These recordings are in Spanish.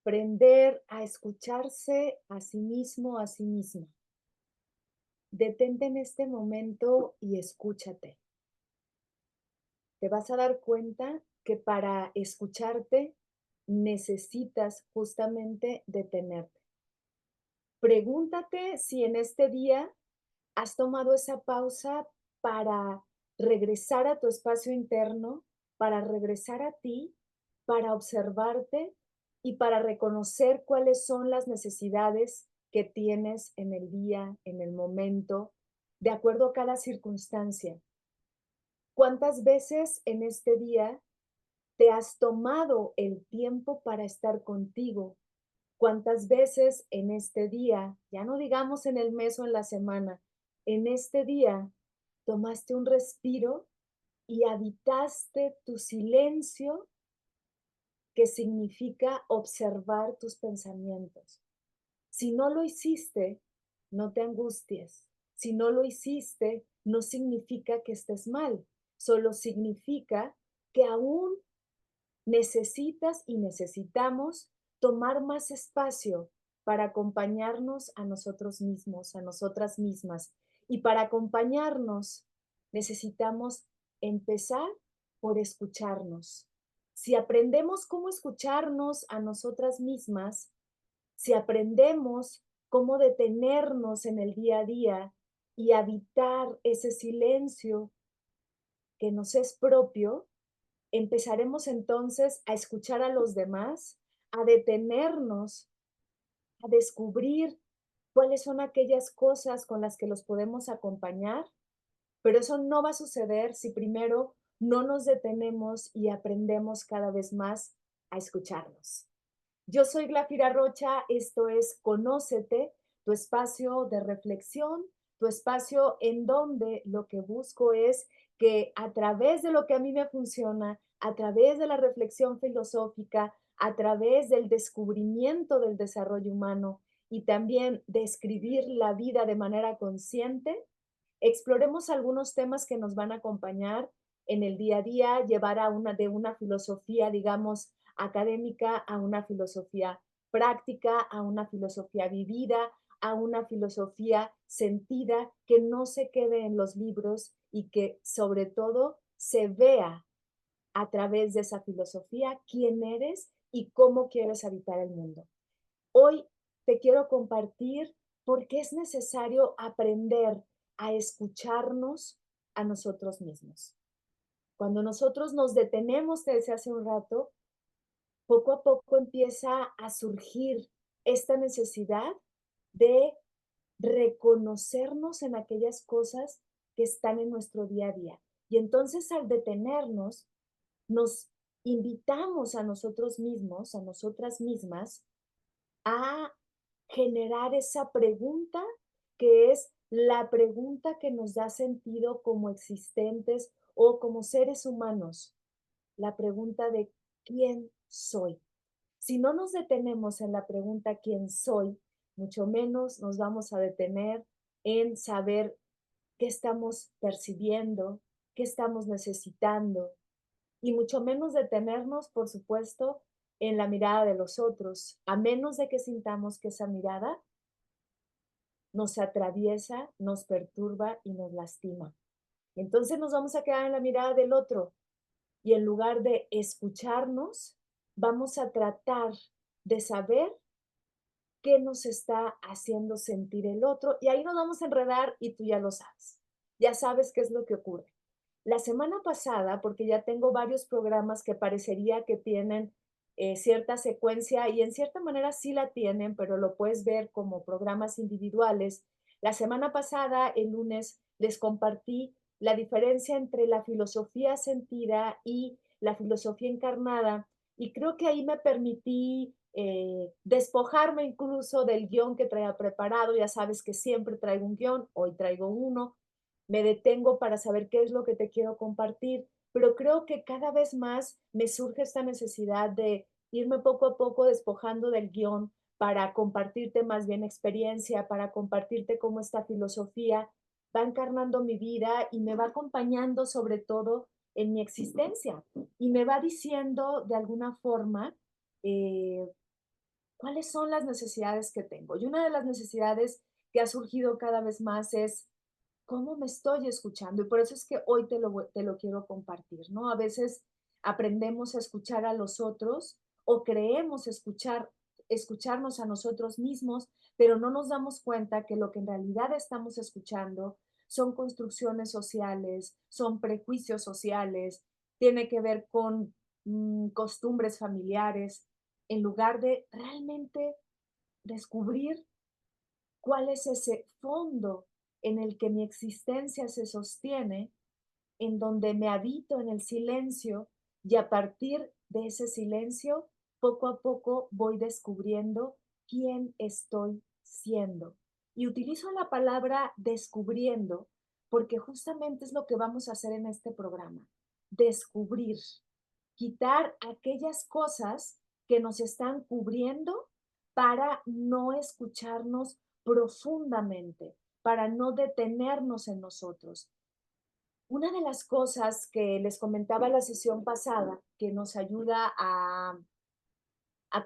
aprender a escucharse a sí mismo, a sí misma. Detente en este momento y escúchate. Te vas a dar cuenta que para escucharte necesitas justamente detenerte. Pregúntate si en este día has tomado esa pausa para regresar a tu espacio interno, para regresar a ti, para observarte y para reconocer cuáles son las necesidades que tienes en el día, en el momento, de acuerdo a cada circunstancia. ¿Cuántas veces en este día te has tomado el tiempo para estar contigo? ¿Cuántas veces en este día, ya no digamos en el mes o en la semana, en este día tomaste un respiro y habitaste tu silencio, que significa observar tus pensamientos? Si no lo hiciste, no te angusties. Si no lo hiciste, no significa que estés mal, solo significa que aún necesitas y necesitamos tomar más espacio para acompañarnos a nosotros mismos, a nosotras mismas. Y para acompañarnos necesitamos empezar por escucharnos. Si aprendemos cómo escucharnos a nosotras mismas, si aprendemos cómo detenernos en el día a día y habitar ese silencio que nos es propio, empezaremos entonces a escuchar a los demás, a detenernos, a descubrir cuáles son aquellas cosas con las que los podemos acompañar, pero eso no va a suceder si primero no nos detenemos y aprendemos cada vez más a escucharnos. Yo soy Glafira Rocha, esto es Conócete, tu espacio de reflexión, tu espacio en donde lo que busco es que a través de lo que a mí me funciona, a través de la reflexión filosófica, a través del descubrimiento del desarrollo humano y también de escribir la vida de manera consciente, exploremos algunos temas que nos van a acompañar en el día a día, llevar a de una filosofía, digamos, académica a una filosofía práctica, a una filosofía vivida, a una filosofía sentida, que no se quede en los libros y que sobre todo se vea a través de esa filosofía quién eres y cómo quieres habitar el mundo. Hoy te quiero compartir por qué es necesario aprender a escucharnos a nosotros mismos. Cuando nosotros nos detenemos, te decía hace un rato, poco a poco empieza a surgir esta necesidad de reconocernos en aquellas cosas que están en nuestro día a día. Y entonces al detenernos, nos invitamos a nosotros mismos, a nosotras mismas, a generar esa pregunta que es la pregunta que nos da sentido como existentes o como seres humanos, la pregunta de ¿quién soy? Si no nos detenemos en la pregunta ¿quién soy? Mucho menos nos vamos a detener en saber qué estamos percibiendo, qué estamos necesitando, y mucho menos detenernos, por supuesto, en la mirada de los otros, a menos de que sintamos que esa mirada nos atraviesa, nos perturba y nos lastima. Entonces nos vamos a quedar en la mirada del otro y en lugar de escucharnos, vamos a tratar de saber qué nos está haciendo sentir el otro y ahí nos vamos a enredar y tú ya lo sabes. Ya sabes qué es lo que ocurre. La semana pasada, porque ya tengo varios programas que parecería que tienen cierta secuencia y en cierta manera sí la tienen, pero lo puedes ver como programas individuales. La semana pasada, el lunes, les compartí la diferencia entre la filosofía sentida y la filosofía encarnada y creo que ahí me permití despojarme incluso del guión que traía preparado. Ya sabes que siempre traigo un guión, hoy traigo uno, me detengo para saber qué es lo que te quiero compartir, pero creo que cada vez más me surge esta necesidad de irme poco a poco despojando del guión para compartirte más bien experiencia, para compartirte cómo esta filosofía va encarnando mi vida y me va acompañando sobre todo en mi existencia y me va diciendo de alguna forma, eh, ¿Cuáles son las necesidades que tengo? Y una de las necesidades que ha surgido cada vez más es cómo me estoy escuchando. Y por eso es que hoy te lo quiero compartir, ¿no? A veces aprendemos a escuchar a los otros o creemos escucharnos a nosotros mismos, pero no nos damos cuenta que lo que en realidad estamos escuchando son construcciones sociales, son prejuicios sociales, tiene que ver con costumbres familiares, en lugar de realmente descubrir cuál es ese fondo en el que mi existencia se sostiene, en donde me habito en el silencio y a partir de ese silencio, poco a poco voy descubriendo quién estoy siendo. Y utilizo la palabra descubriendo porque justamente es lo que vamos a hacer en este programa, descubrir, quitar aquellas cosas que nos están cubriendo para no escucharnos profundamente, para no detenernos en nosotros. Una de las cosas que les comentaba la sesión pasada, que nos ayuda a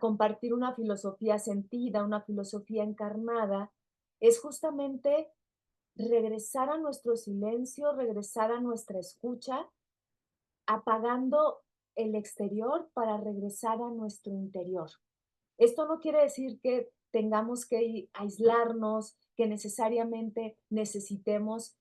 compartir una filosofía sentida, una filosofía encarnada, es justamente regresar a nuestro silencio, regresar a nuestra escucha, apagando el exterior para regresar a nuestro interior. Esto no quiere decir que tengamos que aislarnos, que necesariamente necesitemos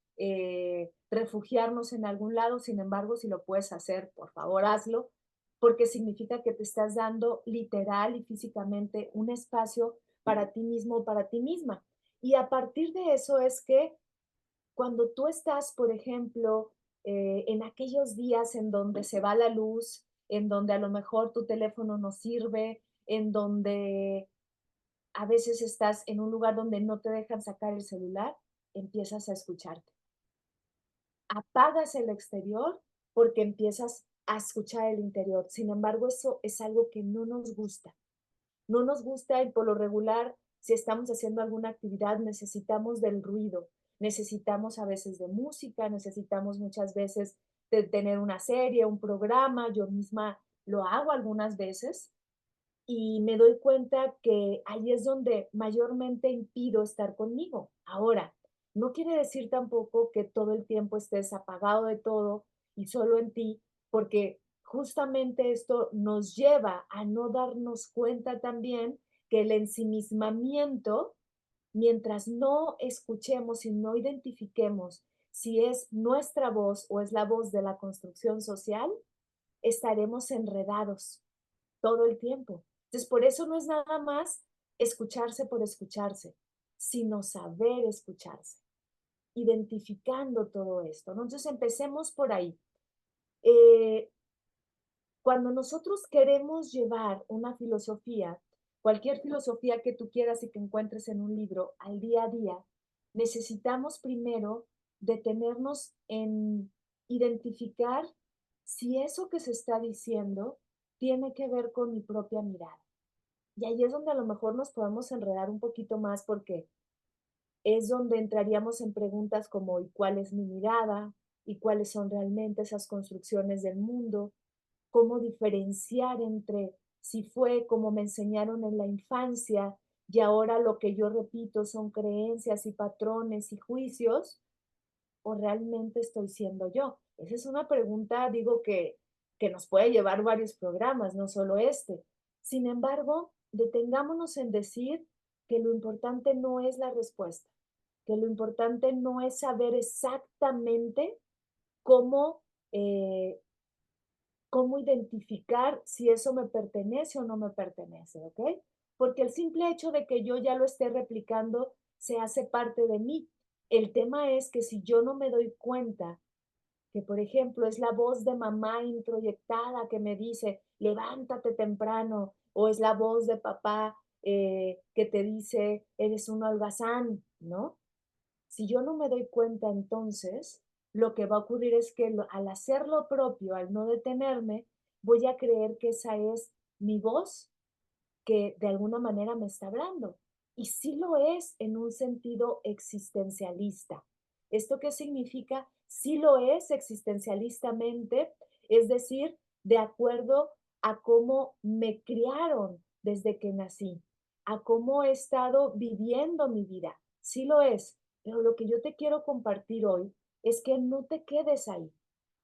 refugiarnos en algún lado. Sin embargo, si lo puedes hacer, por favor, hazlo, porque significa que te estás dando literal y físicamente un espacio para ti mismo, para ti misma. Y a partir de eso es que cuando tú estás, por ejemplo, en aquellos días en donde se va la luz, en donde a lo mejor tu teléfono no sirve, en donde a veces estás en un lugar donde no te dejan sacar el celular, empiezas a escucharte. Apagas el exterior porque empiezas a escuchar el interior. Sin embargo, eso es algo que no nos gusta. No nos gusta y por lo regular, si estamos haciendo alguna actividad, necesitamos del ruido, necesitamos a veces de música, necesitamos muchas veces de tener una serie, un programa. Yo misma lo hago algunas veces y me doy cuenta que ahí es donde mayormente impido estar conmigo. Ahora, no quiere decir tampoco que todo el tiempo estés apagado de todo y solo en ti, porque justamente esto nos lleva a no darnos cuenta también que el ensimismamiento, mientras no escuchemos y no identifiquemos si es nuestra voz o es la voz de la construcción social, estaremos enredados todo el tiempo. Entonces, por eso no es nada más escucharse por escucharse, sino saber escucharse, identificando todo esto, ¿no? Entonces, empecemos por ahí. Eh, Cuando nosotros queremos llevar una filosofía, cualquier filosofía que tú quieras y que encuentres en un libro al día a día, necesitamos primero detenernos en identificar si eso que se está diciendo tiene que ver con mi propia mirada. Y ahí es donde a lo mejor nos podemos enredar un poquito más porque es donde entraríamos en preguntas como ¿y cuál es mi mirada? ¿Y cuáles son realmente esas construcciones del mundo? ¿Cómo diferenciar entre si fue como me enseñaron en la infancia y ahora lo que yo repito son creencias y patrones y juicios o realmente estoy siendo yo? Esa es una pregunta, digo, que nos puede llevar varios programas, no solo este. Sin embargo, detengámonos en decir que lo importante no es la respuesta, que lo importante no es saber exactamente cómo, eh, cómo identificar si eso me pertenece o no me pertenece, ¿ok? Porque el simple hecho de que yo ya lo esté replicando se hace parte de mí. El tema es que si yo no me doy cuenta que, por ejemplo, es la voz de mamá introyectada que me dice, levántate temprano, o es la voz de papá que te dice, eres un holgazán, ¿no? Si yo no me doy cuenta entonces, lo que va a ocurrir es que al hacer lo propio, al no detenerme, voy a creer que esa es mi voz que de alguna manera me está hablando. Y sí lo es en un sentido existencialista. ¿Esto qué significa? Sí lo es existencialistamente, es decir, de acuerdo a cómo me criaron desde que nací. a cómo he estado viviendo mi vida. Sí lo es, pero lo que yo te quiero compartir hoy es que no te quedes ahí.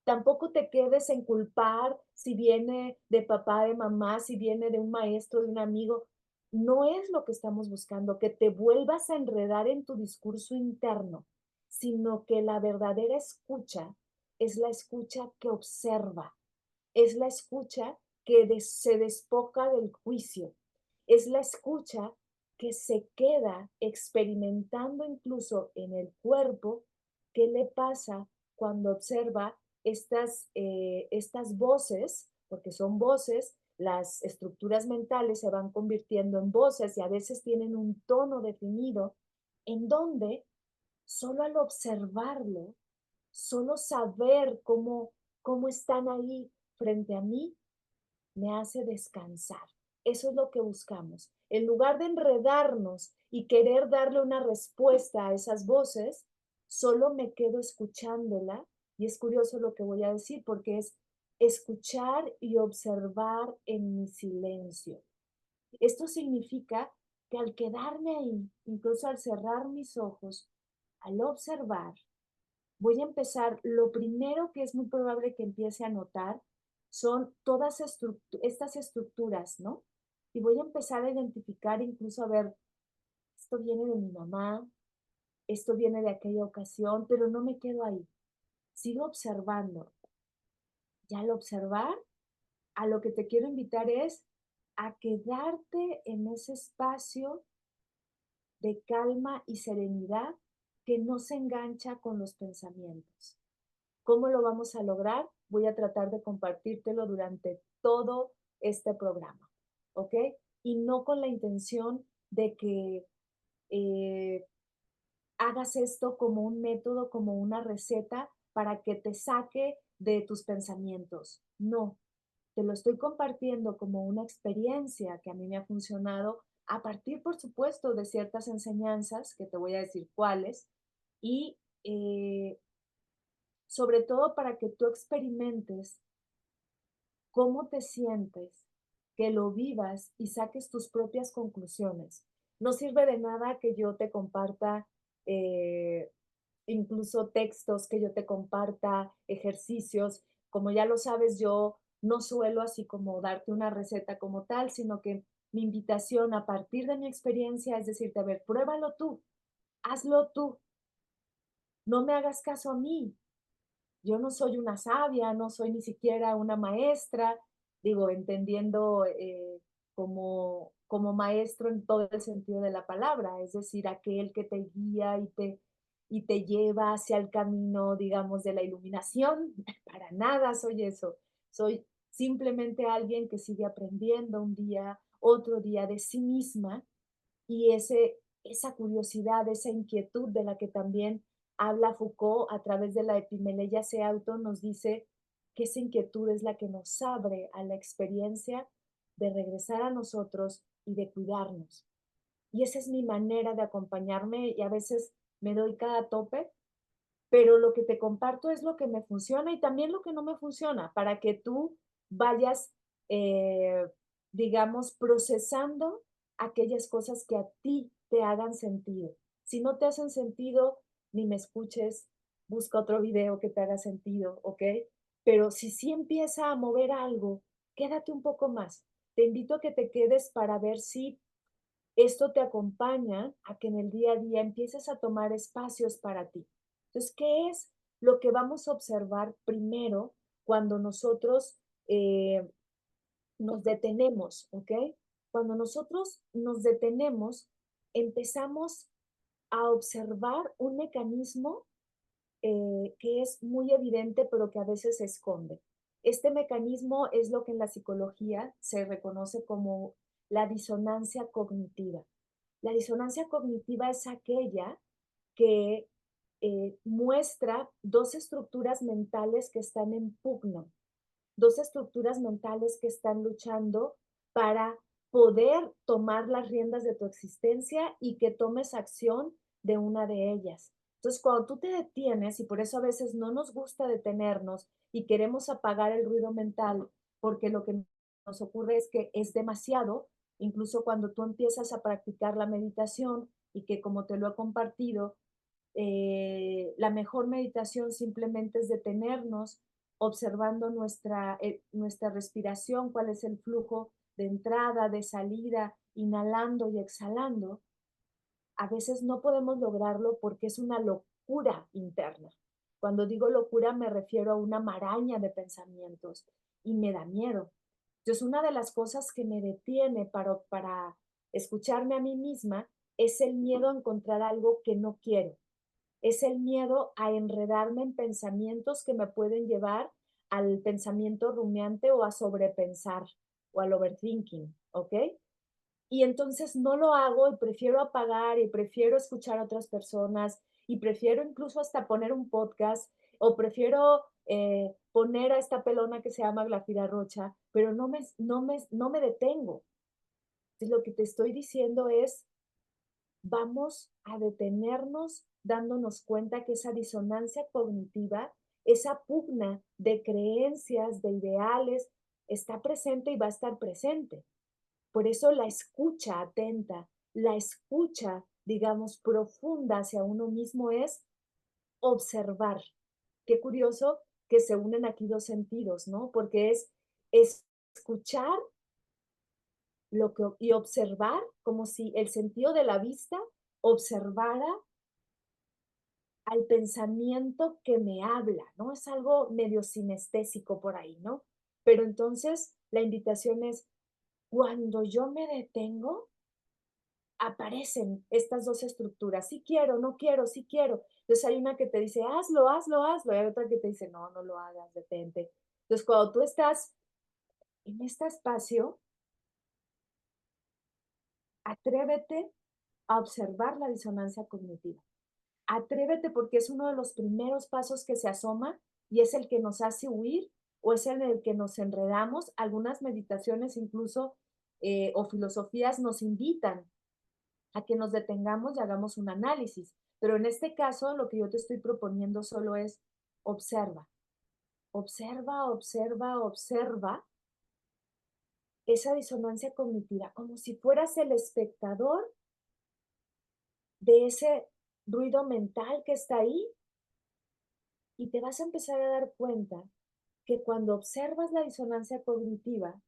Tampoco te quedes en culpar si viene de papá, de mamá, si viene de un maestro, de un amigo. No es lo que estamos buscando, que te vuelvas a enredar en tu discurso interno, sino que la verdadera escucha es la escucha que observa, es la escucha que se despoja del juicio, es la escucha que se queda experimentando incluso en el cuerpo qué le pasa cuando observa estas voces, porque son voces, las estructuras mentales se van convirtiendo en voces y a veces tienen un tono definido, en donde solo al observarlo, solo saber cómo están ahí frente a mí, me hace descansar. Eso es lo que buscamos. En lugar de enredarnos y querer darle una respuesta a esas voces, solo me quedo escuchándola. Y es curioso lo que voy a decir porque es escuchar y observar en mi silencio. Esto significa que al quedarme ahí, incluso al cerrar mis ojos, al observar, voy a empezar, lo primero que es muy probable que empiece a notar son todas estas estructuras, ¿no? Y voy a empezar a identificar, incluso a ver, esto viene de mi mamá, esto viene de aquella ocasión, pero no me quedo ahí. Sigo observando. Y al observar, a lo que te quiero invitar es a quedarte en ese espacio de calma y serenidad que no se engancha con los pensamientos. ¿Cómo lo vamos a lograr? Voy a tratar de compartírtelo durante todo este programa, ¿ok? Y no con la intención de que eh, hagas esto como un método, como una receta para que te saque de tus pensamientos. No, te lo estoy compartiendo como una experiencia que a mí me ha funcionado a partir, por supuesto, de ciertas enseñanzas, que te voy a decir cuáles, y sobre todo para que tú experimentes cómo te sientes, que lo vivas y saques tus propias conclusiones. No sirve de nada que yo te comparta eh, incluso textos, que yo te comparta ejercicios. Como ya lo sabes, yo no suelo así como darte una receta como tal, sino que mi invitación a partir de mi experiencia es decirte, a ver, pruébalo tú, hazlo tú, no me hagas caso a mí, yo no soy una sabia, no soy ni siquiera una maestra, digo, entendiendo como maestro en todo el sentido de la palabra, es decir, aquel que te guía y te lleva hacia el camino, digamos, de la iluminación. Para nada soy eso. Soy simplemente alguien que sigue aprendiendo un día, otro día de sí misma y esa curiosidad, esa inquietud de la que también habla Foucault a través de la epimeleya se auto, nos dice que esa inquietud es la que nos abre a la experiencia de regresar a nosotros y de cuidarnos. Y esa es mi manera de acompañarme y a veces me doy cada tope, pero lo que te comparto es lo que me funciona y también lo que no me funciona para que tú vayas, eh, digamos, procesando aquellas cosas que a ti te hagan sentido. Si no te hacen sentido, ni me escuches, busca otro video que te haga sentido, ¿ok? Pero si sí empieza a mover algo, quédate un poco más. Te invito a que te quedes para ver si esto te acompaña a que en el día a día empieces a tomar espacios para ti. Entonces, ¿qué es lo que vamos a observar primero cuando nosotros nos detenemos? ¿Ok? Cuando nosotros nos detenemos, empezamos a observar un mecanismo que es muy evidente, pero que a veces se esconde. Este mecanismo es lo que en la psicología se reconoce como la disonancia cognitiva. La disonancia cognitiva es aquella que muestra dos estructuras mentales que están en pugna, dos estructuras mentales que están luchando para poder tomar las riendas de tu existencia y que tomes acción de una de ellas. Entonces, cuando tú te detienes, y por eso a veces no nos gusta detenernos y queremos apagar el ruido mental, porque lo que nos ocurre es que es demasiado, incluso cuando tú empiezas a practicar la meditación y que como te lo he compartido, la mejor meditación simplemente es detenernos observando nuestra respiración, cuál es el flujo de entrada, de salida, inhalando y exhalando. A veces no podemos lograrlo porque es una locura interna. Cuando digo locura me refiero a una maraña de pensamientos y me da miedo. Entonces, una de las cosas que me detiene para escucharme a mí misma es el miedo a encontrar algo que no quiero. Es el miedo a enredarme en pensamientos que me pueden llevar al pensamiento rumiante o a sobrepensar o al overthinking, ¿ok? Y entonces no lo hago y prefiero apagar y prefiero escuchar a otras personas y prefiero incluso hasta poner un podcast o prefiero poner a esta pelona que se llama Glafira Rocha, pero no me detengo. Entonces, lo que te estoy diciendo es, vamos a detenernos dándonos cuenta que esa disonancia cognitiva, esa pugna de creencias, de ideales, está presente y va a estar presente. Por eso la escucha atenta, la escucha, digamos, profunda hacia uno mismo es observar. Qué curioso que se unen aquí dos sentidos, ¿no? Porque es escuchar y observar como si el sentido de la vista observara al pensamiento que me habla, ¿no? Es algo medio sinestésico por ahí, ¿no? Pero entonces la invitación es, cuando yo me detengo, aparecen estas dos estructuras, sí quiero, no quiero, sí quiero. Entonces hay una que te dice, hazlo, hazlo, hazlo, y hay otra que te dice, no, no lo hagas, detente. Entonces cuando tú estás en este espacio, atrévete a observar la disonancia cognitiva. Atrévete porque es uno de los primeros pasos que se asoma y es el que nos hace huir o es en el que nos enredamos. Algunas meditaciones incluso o filosofías nos invitan a que nos detengamos y hagamos un análisis. Pero en este caso, lo que yo te estoy proponiendo solo es observa, observa, observa, observa esa disonancia cognitiva, como si fueras el espectador de ese ruido mental que está ahí y te vas a empezar a dar cuenta que cuando observas la disonancia cognitiva,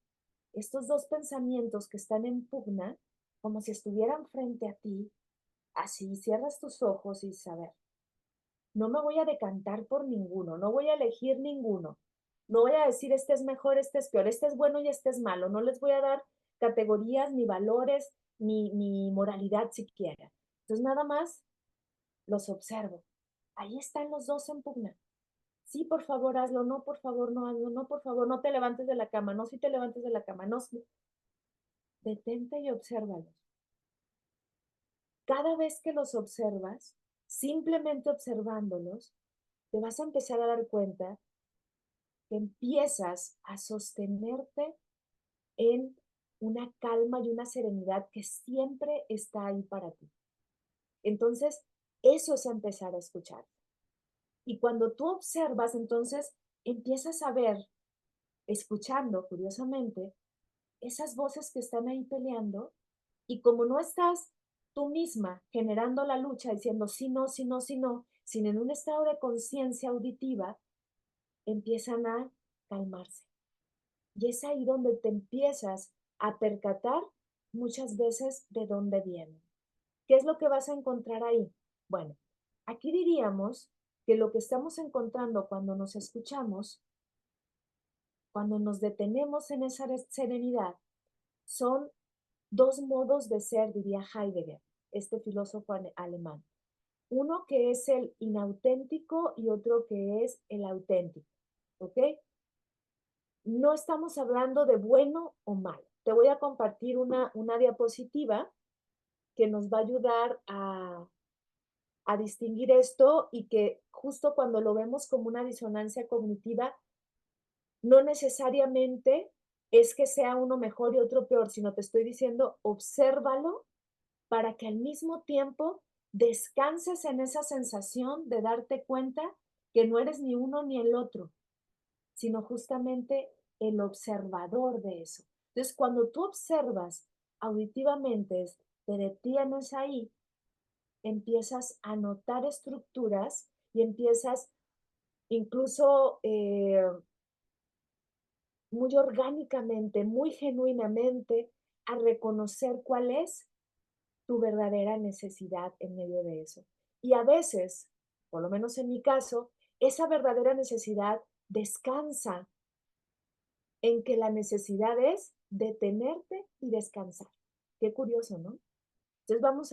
estos dos pensamientos que están en pugna, como si estuvieran frente a ti, así cierras tus ojos y saber, no me voy a decantar por ninguno, no voy a elegir ninguno, no voy a decir este es mejor, este es peor, este es bueno y este es malo, no les voy a dar categorías, ni valores, ni moralidad siquiera. Entonces nada más los observo. Ahí están los dos en pugna. Sí, por favor, hazlo, no, por favor, no hazlo, no, por favor, no te levantes de la cama, no, si te levantes de la cama, no, detente y obsérvalos. Cada vez que los observas, simplemente observándolos, te vas a empezar a dar cuenta que empiezas a sostenerte en una calma y una serenidad que siempre está ahí para ti. Entonces, eso es empezar a escuchar. Y cuando tú observas, entonces empiezas a ver, escuchando curiosamente, esas voces que están ahí peleando y como no estás tú misma generando la lucha diciendo sí, no, sí, no, sí, no, sino en un estado de conciencia auditiva, empiezan a calmarse. Y es ahí donde te empiezas a percatar muchas veces de dónde vienen. ¿Qué es lo que vas a encontrar ahí? Bueno, aquí diríamos que lo que estamos encontrando cuando nos escuchamos, cuando nos detenemos en esa serenidad, son dos modos de ser, diría Heidegger, este filósofo alemán. Uno que es el inauténtico y otro que es el auténtico. ¿Ok? No estamos hablando de bueno o malo. Te voy a compartir una diapositiva que nos va a ayudar a distinguir esto y que justo cuando lo vemos como una disonancia cognitiva, no necesariamente es que sea uno mejor y otro peor, sino te estoy diciendo, obsérvalo para que al mismo tiempo descanses en esa sensación de darte cuenta que no eres ni uno ni el otro, sino justamente el observador de eso. Entonces, cuando tú observas auditivamente te detienes ahí, empiezas a notar estructuras y empiezas incluso muy orgánicamente, muy genuinamente a reconocer cuál es tu verdadera necesidad en medio de eso. Y a veces, por lo menos en mi caso, esa verdadera necesidad descansa en que la necesidad es detenerte y descansar. Qué curioso, ¿no? Entonces vamos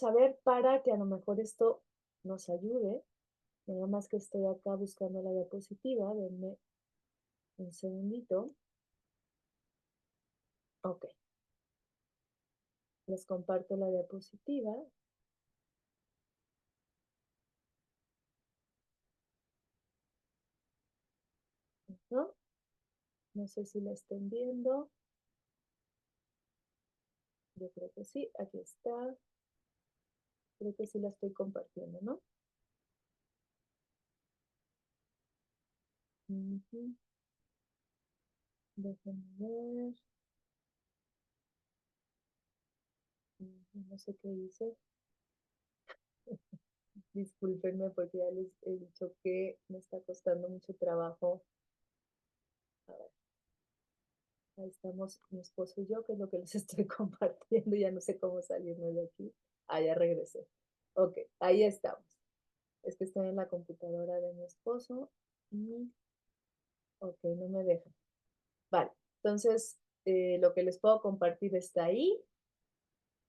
a ver para que a lo mejor esto nos ayude. Nada más que estoy acá buscando la diapositiva, denme un segundito. Ok, les comparto la diapositiva. ¿No? No sé si la estén viendo. Yo creo que sí, aquí está. Creo que sí la estoy compartiendo, ¿no? Ujú. Déjenme ver. No sé qué hice. Discúlpenme porque ya les he dicho que me está costando mucho trabajo. A ver, ahí estamos mi esposo y yo, que es lo que les estoy compartiendo. Ya no sé cómo salirme de aquí. Ah, ya regresé. Ok, ahí estamos. Es que estoy en la computadora de mi esposo y, ok, no me deja. Vale, entonces lo que les puedo compartir está ahí.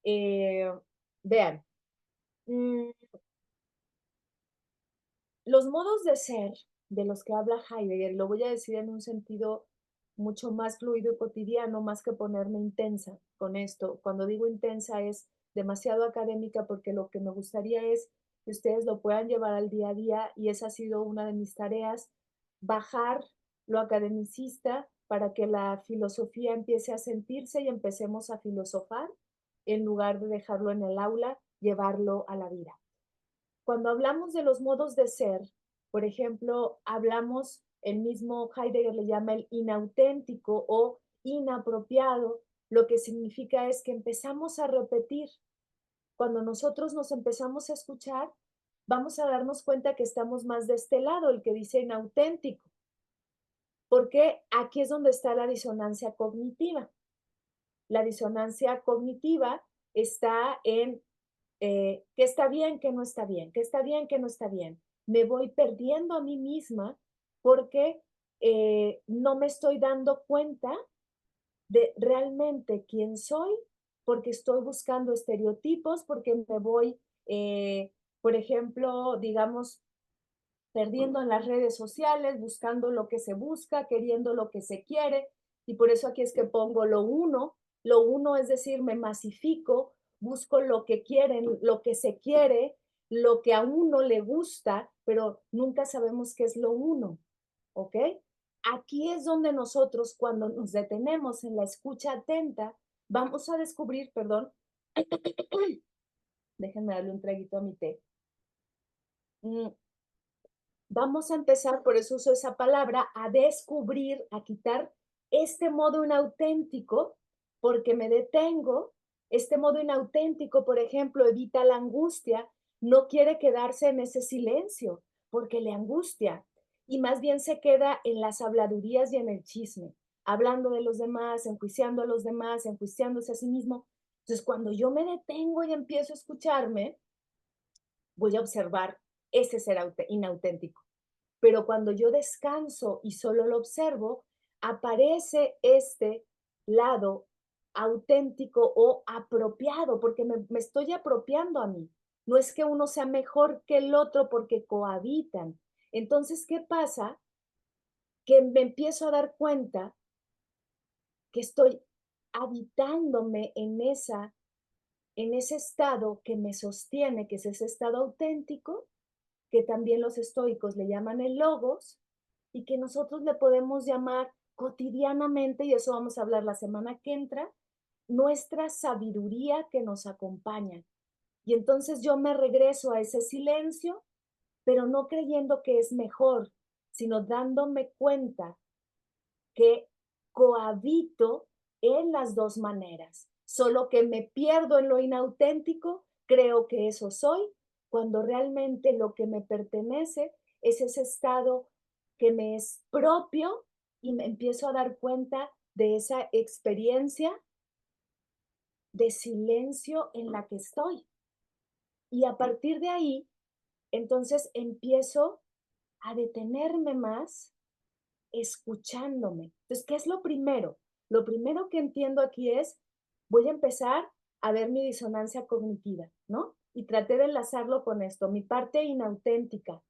Eh, vean, mm, los modos de ser de los que habla Heidegger, lo voy a decir en un sentido mucho más fluido y cotidiano, más que ponerme intensa con esto. Cuando digo intensa es demasiado académica porque lo que me gustaría es que ustedes lo puedan llevar al día a día y esa ha sido una de mis tareas, bajar lo academicista para que la filosofía empiece a sentirse y empecemos a filosofar en lugar de dejarlo en el aula, llevarlo a la vida. Cuando hablamos de los modos de ser, por ejemplo, hablamos, el mismo Heidegger le llama el inauténtico o inapropiado, lo que significa es que empezamos a repetir. Cuando nosotros nos empezamos a escuchar, vamos a darnos cuenta que estamos más de este lado, el que dice inauténtico, porque aquí es donde está la disonancia cognitiva. La disonancia cognitiva está en qué está bien, qué no está bien, qué está bien, qué no está bien. Me voy perdiendo a mí misma porque no me estoy dando cuenta de realmente quién soy, porque estoy buscando estereotipos, porque me voy, por ejemplo, digamos, perdiendo en las redes sociales, buscando lo que se busca, queriendo lo que se quiere, y por eso aquí es que pongo lo uno es decir, me masifico, busco lo que quieren, lo que se quiere, lo que a uno le gusta, pero nunca sabemos qué es lo uno, ¿ok? Aquí es donde nosotros, cuando nos detenemos en la escucha atenta, vamos a descubrir, perdón, déjenme darle un traguito a mi té. Vamos a empezar, por eso uso esa palabra, a descubrir, a quitar este modo inauténtico, porque me detengo. Este modo inauténtico, por ejemplo, evita la angustia, no quiere quedarse en ese silencio, porque le angustia, y más bien se queda en las habladurías y en el chisme, hablando de los demás, enjuiciando a los demás, enjuiciándose a sí mismo. Entonces, cuando yo me detengo y empiezo a escucharme, voy a observar ese ser inauténtico. Pero cuando yo descanso y solo lo observo, aparece este lado auténtico o apropiado, porque me estoy apropiando a mí. No es que uno sea mejor que el otro porque cohabitan. Entonces, ¿qué pasa? Que me empiezo a dar cuenta que estoy habitándome en ese estado que me sostiene, que es ese estado auténtico, que también los estoicos le llaman el logos, y que nosotros le podemos llamar cotidianamente, y eso vamos a hablar la semana que entra, nuestra sabiduría que nos acompaña. Y entonces yo me regreso a ese silencio, pero no creyendo que es mejor, sino dándome cuenta que cohabito en las dos maneras, solo que me pierdo en lo inauténtico, creo que eso soy, cuando realmente lo que me pertenece es ese estado que me es propio y me empiezo a dar cuenta de esa experiencia de silencio en la que estoy. Y a partir de ahí, entonces empiezo a detenerme más escuchándome. Entonces, ¿qué es lo primero? Lo primero que entiendo aquí es, voy a empezar a ver mi disonancia cognitiva, ¿no? Y traté de enlazarlo con esto, mi parte inauténtica.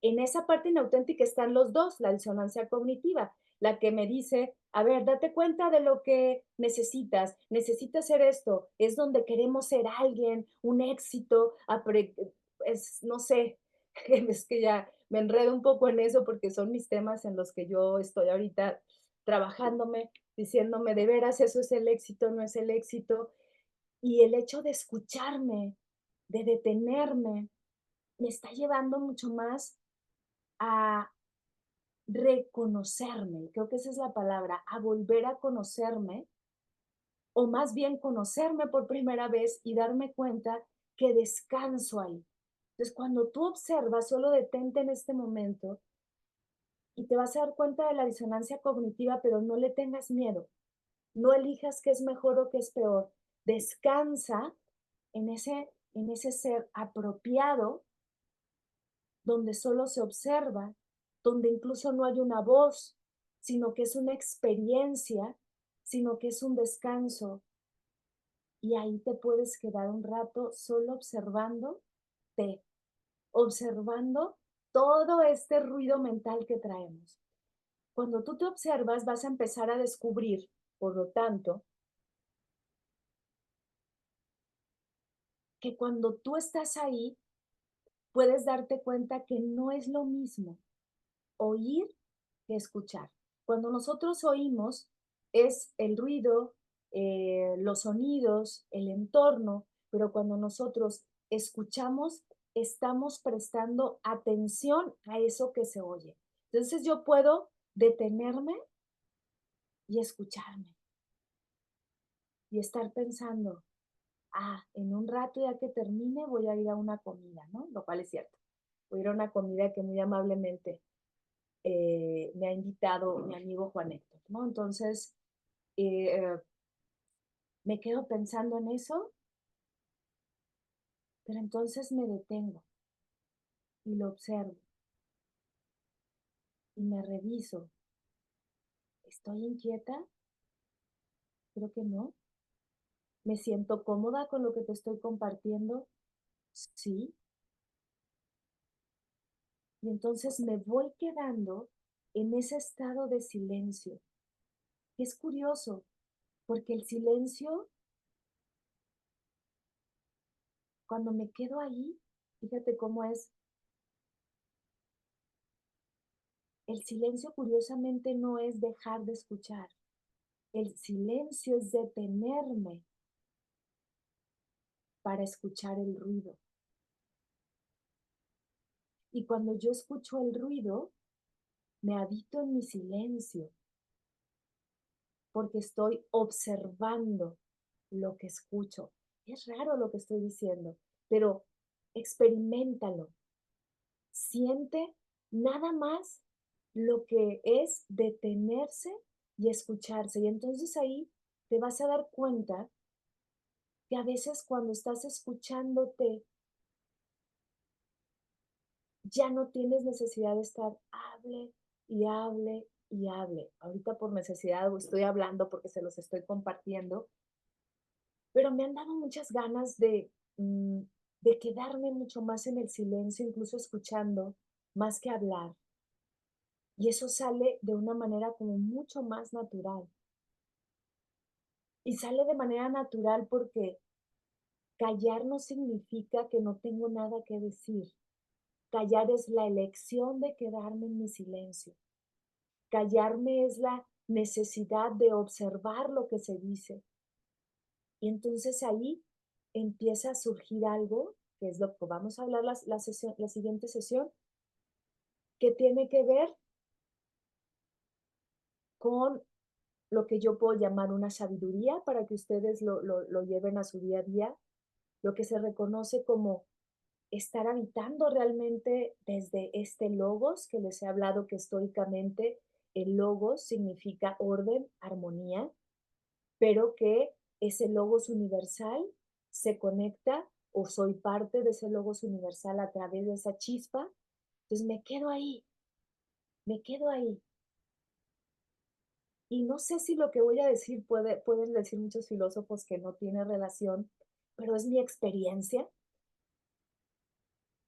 En esa parte inauténtica están los dos, la disonancia cognitiva, la que me dice, a ver, date cuenta de lo que necesitas ser esto, es donde queremos ser alguien, un éxito, es, no sé, es que ya me enredo un poco en eso porque son mis temas en los que yo estoy ahorita trabajándome, diciéndome, de veras, eso es el éxito, no es el éxito. Y el hecho de escucharme, de detenerme, me está llevando mucho más a reconocerme, creo que esa es la palabra, a volver a conocerme, o más bien conocerme por primera vez y darme cuenta que descanso ahí. Entonces, cuando tú observas, solo detente en este momento y te vas a dar cuenta de la disonancia cognitiva, pero no le tengas miedo. No elijas qué es mejor o qué es peor. Descansa en ese ser apropiado donde solo se observa, donde incluso no hay una voz, sino que es una experiencia, sino que es un descanso. Y ahí te puedes quedar un rato solo observándote, observando todo este ruido mental que traemos. Cuando tú te observas, vas a empezar a descubrir, por lo tanto, que cuando tú estás ahí, puedes darte cuenta que no es lo mismo oír que escuchar. Cuando nosotros oímos es el ruido, los sonidos, el entorno, pero cuando nosotros escuchamos, estamos prestando atención a eso que se oye. Entonces yo puedo detenerme y escucharme y estar pensando, en un rato ya que termine voy a ir a una comida, ¿no? Lo cual es cierto. Voy a ir a una comida que muy amablemente me ha invitado mi amigo Juan Héctor, ¿no? Entonces, eh, me quedo pensando en eso, pero entonces me detengo y lo observo y me reviso. ¿Estoy inquieta? Creo que no. ¿Me siento cómoda con lo que te estoy compartiendo? Sí. Y entonces me voy quedando en ese estado de silencio. Es curioso, porque el silencio, cuando me quedo ahí, fíjate cómo es. El silencio curiosamente no es dejar de escuchar. El silencio es detenerme para escuchar el ruido. Y cuando yo escucho el ruido, me habito en mi silencio porque estoy observando lo que escucho. Es raro lo que estoy diciendo, pero experiméntalo. Siente nada más lo que es detenerse y escucharse. Y entonces ahí te vas a dar cuenta que a veces cuando estás escuchándote, ya no tienes necesidad de estar hable y hable y hable. Ahorita por necesidad estoy hablando porque se los estoy compartiendo, pero me han dado muchas ganas de quedarme mucho más en el silencio, incluso escuchando, más que hablar. Y eso sale de una manera como mucho más natural. Y sale de manera natural porque callar no significa que no tengo nada que decir. Callar es la elección de quedarme en mi silencio. Callarme es la necesidad de observar lo que se dice. Y entonces ahí empieza a surgir algo, que es lo que vamos a hablar la siguiente sesión, que tiene que ver con lo que yo puedo llamar una sabiduría para que ustedes lo lleven a su día a día, lo que se reconoce como estar habitando realmente desde este logos que les he hablado, que históricamente el logos significa orden, armonía, pero que ese logos universal se conecta o soy parte de ese logos universal a través de esa chispa. Entonces me quedo ahí. Y no sé si lo que voy a decir pueden decir muchos filósofos que no tiene relación, pero es mi experiencia,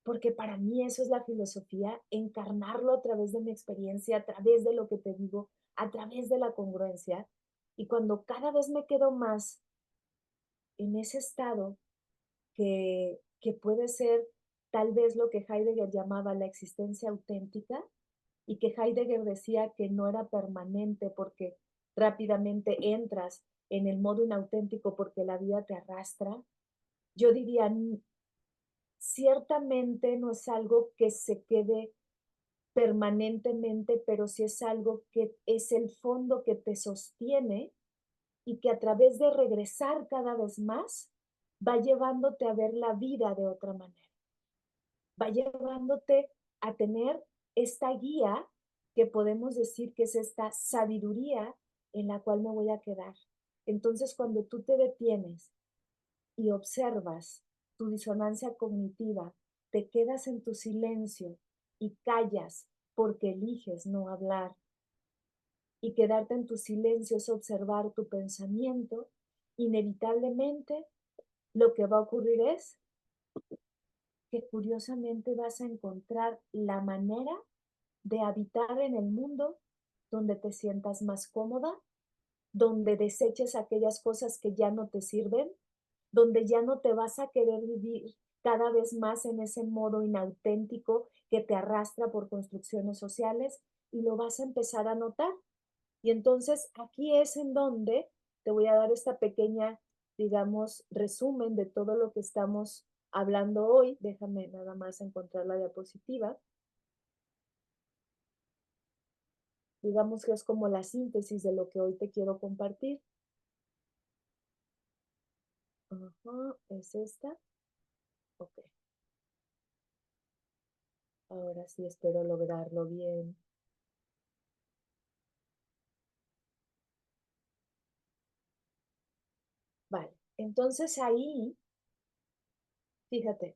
porque para mí eso es la filosofía, encarnarlo a través de mi experiencia, a través de lo que te digo, a través de la congruencia. Y cuando cada vez me quedo más en ese estado que puede ser tal vez lo que Heidegger llamaba la existencia auténtica, y que Heidegger decía que no era permanente porque rápidamente entras en el modo inauténtico porque la vida te arrastra, yo diría, ciertamente no es algo que se quede permanentemente, pero sí es algo que es el fondo que te sostiene y que a través de regresar cada vez más va llevándote a ver la vida de otra manera, va llevándote a tener esta guía que podemos decir que es esta sabiduría en la cual me voy a quedar. Entonces, cuando tú te detienes y observas tu disonancia cognitiva, te quedas en tu silencio y callas porque eliges no hablar. Y quedarte en tu silencio es observar tu pensamiento, inevitablemente lo que va a ocurrir es que curiosamente vas a encontrar la manera de habitar en el mundo donde te sientas más cómoda, donde deseches aquellas cosas que ya no te sirven, donde ya no te vas a querer vivir cada vez más en ese modo inauténtico que te arrastra por construcciones sociales y lo vas a empezar a notar. Y entonces aquí es en donde te voy a dar esta pequeña, digamos, resumen de todo lo que estamos hablando hoy. Déjame nada más encontrar la diapositiva. Digamos que es como la síntesis de lo que hoy te quiero compartir. Ajá, es esta. Ok, ahora sí espero lograrlo bien. Vale, entonces ahí, fíjate,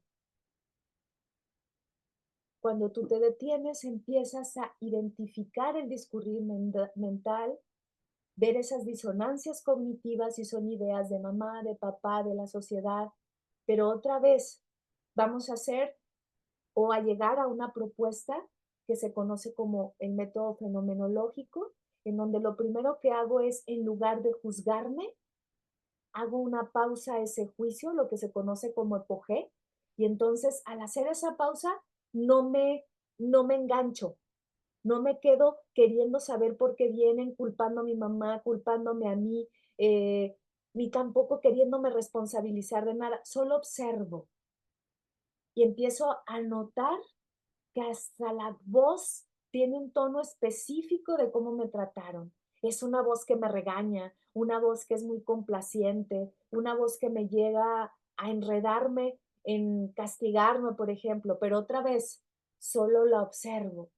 cuando tú te detienes, empiezas a identificar el discurrir mental, ver esas disonancias cognitivas y son ideas de mamá, de papá, de la sociedad, pero otra vez vamos a hacer o a llegar a una propuesta que se conoce como el método fenomenológico, en donde lo primero que hago es, en lugar de juzgarme, hago una pausa a ese juicio, lo que se conoce como epogé, y entonces al hacer esa pausa no me, no me engancho, no me quedo queriendo saber por qué vienen, culpando a mi mamá, culpándome a mí, ni tampoco queriéndome responsabilizar de nada, solo observo y empiezo a notar que hasta la voz tiene un tono específico de cómo me trataron. Es una voz que me regaña, una voz que es muy complaciente, una voz que me llega a enredarme en castigarme, por ejemplo, pero otra vez solo la observo,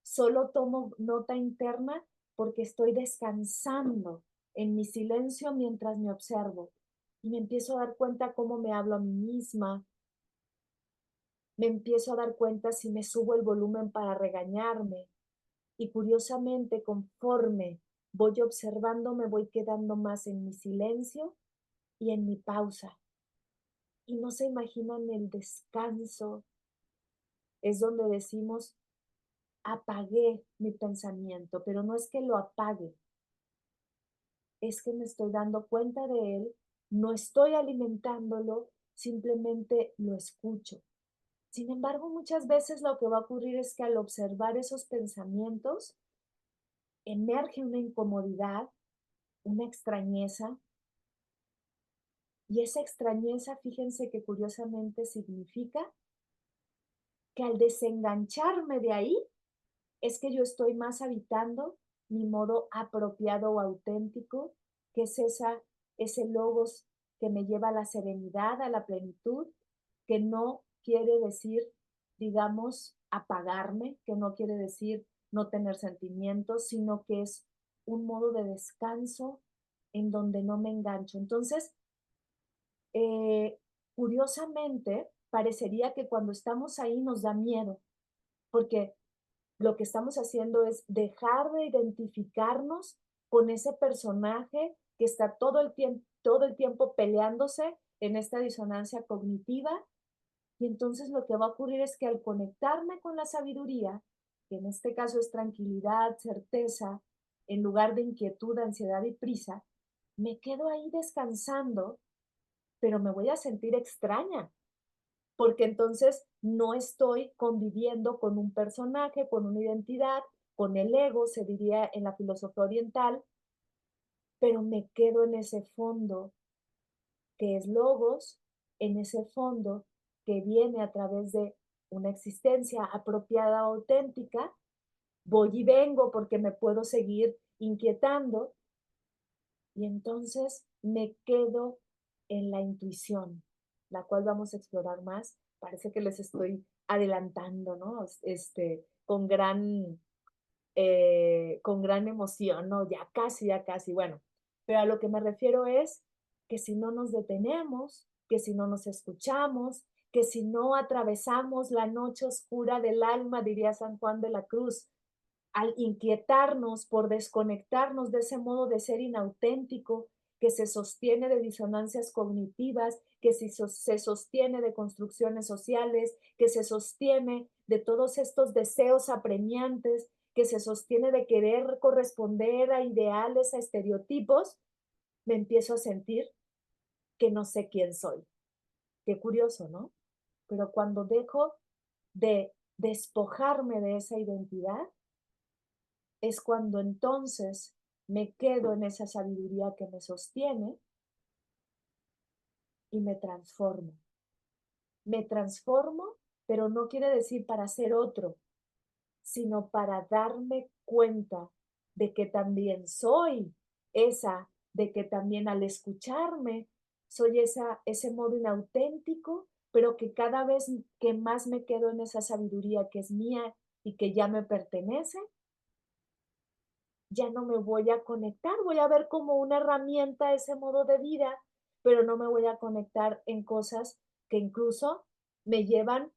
solo tomo nota interna porque estoy descansando en mi silencio mientras me observo y me empiezo a dar cuenta cómo me hablo a mí misma, me empiezo a dar cuenta si me subo el volumen para regañarme y curiosamente conforme voy observando me voy quedando más en mi silencio y en mi pausa. Y no se imaginan el descanso, es donde decimos apagué mi pensamiento, pero no es que lo apague, es que me estoy dando cuenta de él, no estoy alimentándolo, simplemente lo escucho. Sin embargo, muchas veces lo que va a ocurrir es que al observar esos pensamientos, emerge una incomodidad, una extrañeza, y esa extrañeza, fíjense que curiosamente significa que al desengancharme de ahí, es que yo estoy más habitando mi modo apropiado o auténtico, que es ese logos que me lleva a la serenidad, a la plenitud, que no quiere decir, digamos, apagarme, que no quiere decir no tener sentimientos, sino que es un modo de descanso en donde no me engancho. Entonces, eh, curiosamente, parecería que cuando estamos ahí nos da miedo, porque lo que estamos haciendo es dejar de identificarnos con ese personaje que está todo el tiempo peleándose en esta disonancia cognitiva. Y entonces lo que va a ocurrir es que al conectarme con la sabiduría, que en este caso es tranquilidad, certeza, en lugar de inquietud, ansiedad y prisa, me quedo ahí descansando, pero me voy a sentir extraña, porque entonces no estoy conviviendo con un personaje, con una identidad, con el ego, se diría en la filosofía oriental, pero me quedo en ese fondo que es logos, en ese fondo que viene a través de una existencia apropiada, auténtica, voy y vengo porque me puedo seguir inquietando y entonces me quedo en la intuición, la cual vamos a explorar más. Parece que les estoy adelantando, ¿no? Con gran emoción, ¿no? Ya casi, bueno. Pero a lo que me refiero es que si no nos detenemos, que si no nos escuchamos, que si no atravesamos la noche oscura del alma, diría San Juan de la Cruz, al inquietarnos por desconectarnos de ese modo de ser inauténtico que se sostiene de disonancias cognitivas, que se sostiene de construcciones sociales, que se sostiene de todos estos deseos apremiantes, que se sostiene de querer corresponder a ideales, a estereotipos, me empiezo a sentir que no sé quién soy. Qué curioso, ¿no? Pero cuando dejo de despojarme de esa identidad, es cuando entonces me quedo en esa sabiduría que me sostiene y me transformo. Me transformo, pero no quiere decir para ser otro, sino para darme cuenta de que también soy esa, de que también al escucharme soy ese modo inauténtico, pero que cada vez que más me quedo en esa sabiduría que es mía y que ya me pertenece, ya no me voy a conectar, voy a ver como una herramienta ese modo de vida, pero no me voy a conectar en cosas que incluso me llevan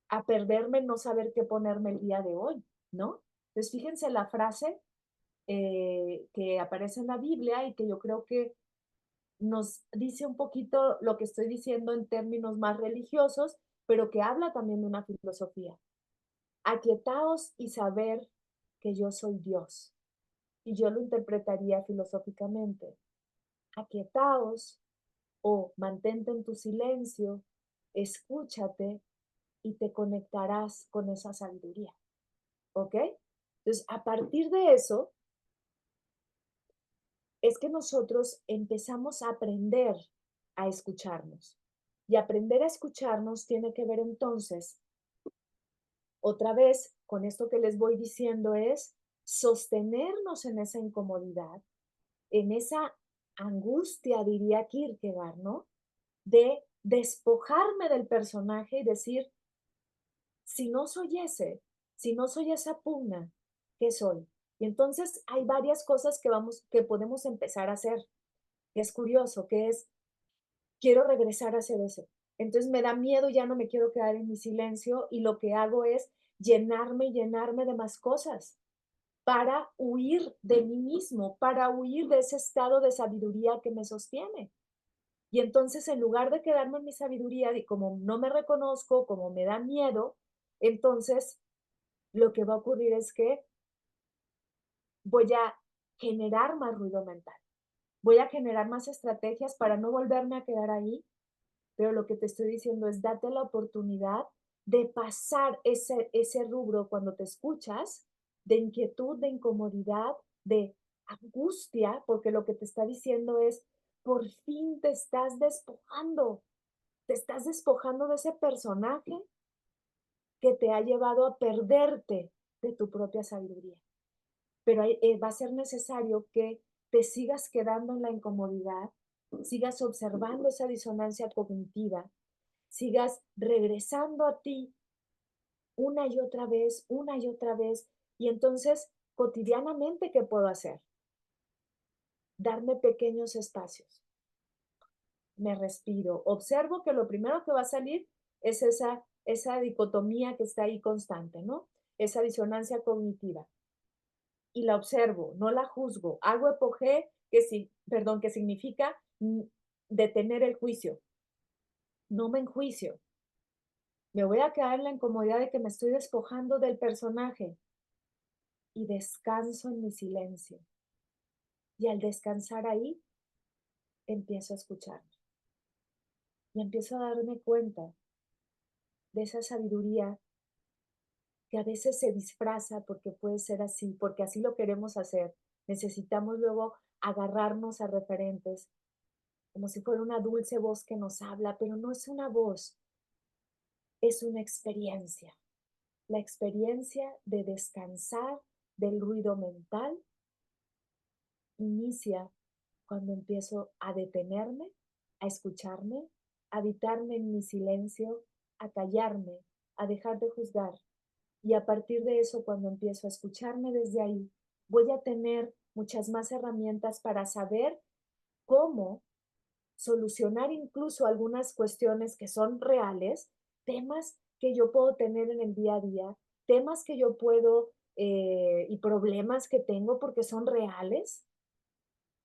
a perderme, no saber qué ponerme el día de hoy, ¿no? Entonces, fíjense la frase que aparece en la Biblia y que yo creo que nos dice un poquito lo que estoy diciendo en términos más religiosos, pero que habla también de una filosofía. Aquietaos y saber que yo soy Dios. Y yo lo interpretaría filosóficamente. Aquietaos o mantente en tu silencio, escúchate y te conectarás con esa sabiduría. ¿Ok? Entonces, a partir de eso, es que nosotros empezamos a aprender a escucharnos. Y aprender a escucharnos tiene que ver entonces, otra vez, con esto que les voy diciendo es sostenernos en esa incomodidad, en esa angustia, diría Kierkegaard, ¿no? De despojarme del personaje y decir, si no soy ese, si no soy esa pugna, ¿qué soy? Y entonces hay varias cosas que podemos empezar a hacer. Es curioso, que es, quiero regresar a hacer eso. Entonces me da miedo, ya no me quiero quedar en mi silencio y lo que hago es llenarme y llenarme de más cosas para huir de mí mismo, para huir de ese estado de sabiduría que me sostiene. Y entonces, en lugar de quedarme en mi sabiduría, y como no me reconozco, como me da miedo, entonces lo que va a ocurrir es que voy a generar más ruido mental. Voy a generar más estrategias para no volverme a quedar ahí, pero lo que te estoy diciendo es date la oportunidad de pasar ese rubro cuando te escuchas, de inquietud, de incomodidad, de angustia, porque lo que te está diciendo es, por fin te estás despojando de ese personaje que te ha llevado a perderte de tu propia sabiduría. pero va a ser necesario que te sigas quedando en la incomodidad, sigas observando esa disonancia cognitiva, sigas regresando a ti una y otra vez, y entonces cotidianamente, ¿qué puedo hacer? Darme pequeños espacios. Me respiro, observo que lo primero que va a salir es esa dicotomía que está ahí constante, ¿no? Esa disonancia cognitiva. Y la observo, no la juzgo. Hago epogé, que significa detener el juicio. No me enjuicio. Me voy a quedar en la incomodidad de que me estoy despojando del personaje y descanso en mi silencio. Y al descansar ahí, empiezo a escucharme y empiezo a darme cuenta de esa sabiduría que a veces se disfraza porque puede ser así, porque así lo queremos hacer. Necesitamos luego agarrarnos a referentes, como si fuera una dulce voz que nos habla, pero no es una voz, es una experiencia. La experiencia de descansar del ruido mental inicia cuando empiezo a detenerme, a escucharme, a habitarme en mi silencio, a callarme, a dejar de juzgar. Y a partir de eso, cuando empiezo a escucharme desde ahí, voy a tener muchas más herramientas para saber cómo solucionar incluso algunas cuestiones que son reales, temas que yo puedo tener en el día a día, temas que yo puedo y problemas que tengo porque son reales,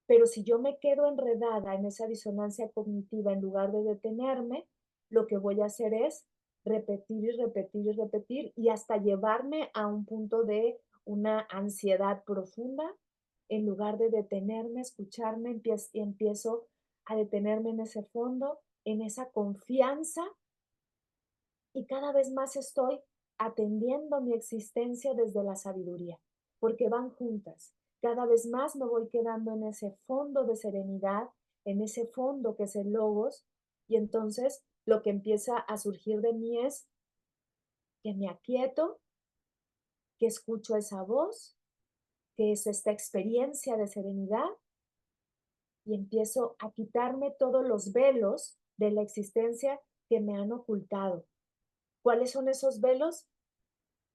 pero si yo me quedo enredada en esa disonancia cognitiva en lugar de detenerme, lo que voy a hacer es repetir y repetir y repetir y hasta llevarme a un punto de una ansiedad profunda en lugar de detenerme, escucharme y empiezo a detenerme en ese fondo, en esa confianza y cada vez más estoy atendiendo mi existencia desde la sabiduría, porque van juntas. Cada vez más me voy quedando en ese fondo de serenidad, en ese fondo que es el logos, y entonces lo que empieza a surgir de mí es que me aquieto, que escucho esa voz, que es esta experiencia de serenidad, y empiezo a quitarme todos los velos de la existencia que me han ocultado. ¿Cuáles son esos velos?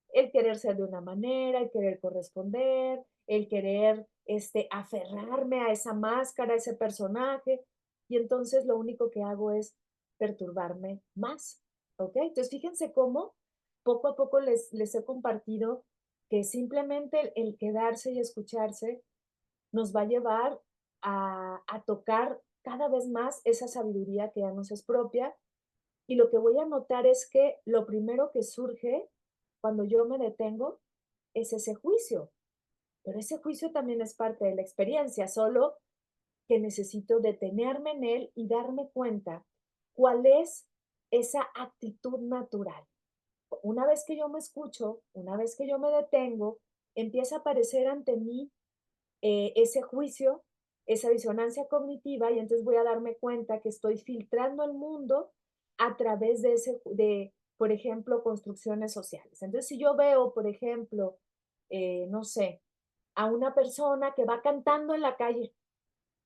El querer ser de una manera, el querer corresponder, el querer aferrarme a esa máscara, a ese personaje, y entonces lo único que hago es perturbarme más, ¿ok? Entonces fíjense cómo poco a poco les he compartido que simplemente el quedarse y escucharse nos va a llevar a tocar cada vez más esa sabiduría que ya nos es propia y lo que voy a notar es que lo primero que surge cuando yo me detengo es ese juicio, pero ese juicio también es parte de la experiencia, solo que necesito detenerme en él y darme cuenta cuál es esa actitud natural. Una vez que yo me escucho, una vez que yo me detengo, empieza a aparecer ante mí ese juicio, esa disonancia cognitiva, y entonces voy a darme cuenta que estoy filtrando el mundo a través por ejemplo, construcciones sociales. Entonces, si yo veo, por ejemplo, no sé, a una persona que va cantando en la calle,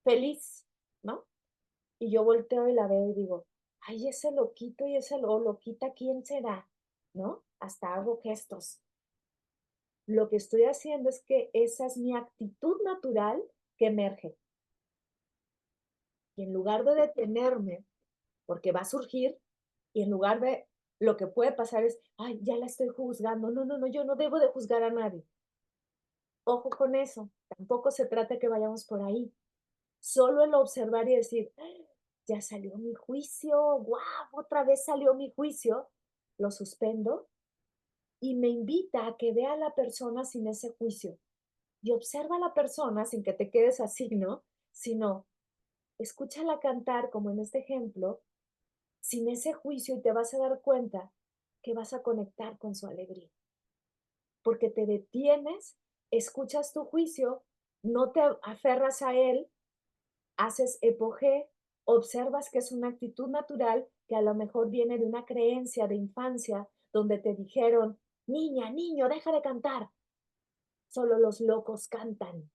feliz, ¿no? Y yo volteo y la veo y digo, ay, ese loquito y ese loquita, ¿quién será? ¿No? Hasta hago gestos. Lo que estoy haciendo es que esa es mi actitud natural que emerge. Y en lugar de detenerme, porque va a surgir, y en lugar de lo que puede pasar es, ay, ya la estoy juzgando. No, no, no, yo no debo de juzgar a nadie. Ojo con eso. Tampoco se trata de que vayamos por ahí. Solo el observar y decir, ya salió mi juicio, guau, otra vez salió mi juicio. Lo suspendo y me invita a que vea a la persona sin ese juicio. Y observa a la persona sin que te quedes así, ¿no? Sino, escúchala cantar, como en este ejemplo, sin ese juicio y te vas a dar cuenta que vas a conectar con su alegría, porque te detienes, escuchas tu juicio, no te aferras a él, haces epogé, observas que es una actitud natural que a lo mejor viene de una creencia de infancia donde te dijeron, niña, niño, deja de cantar. Solo los locos cantan.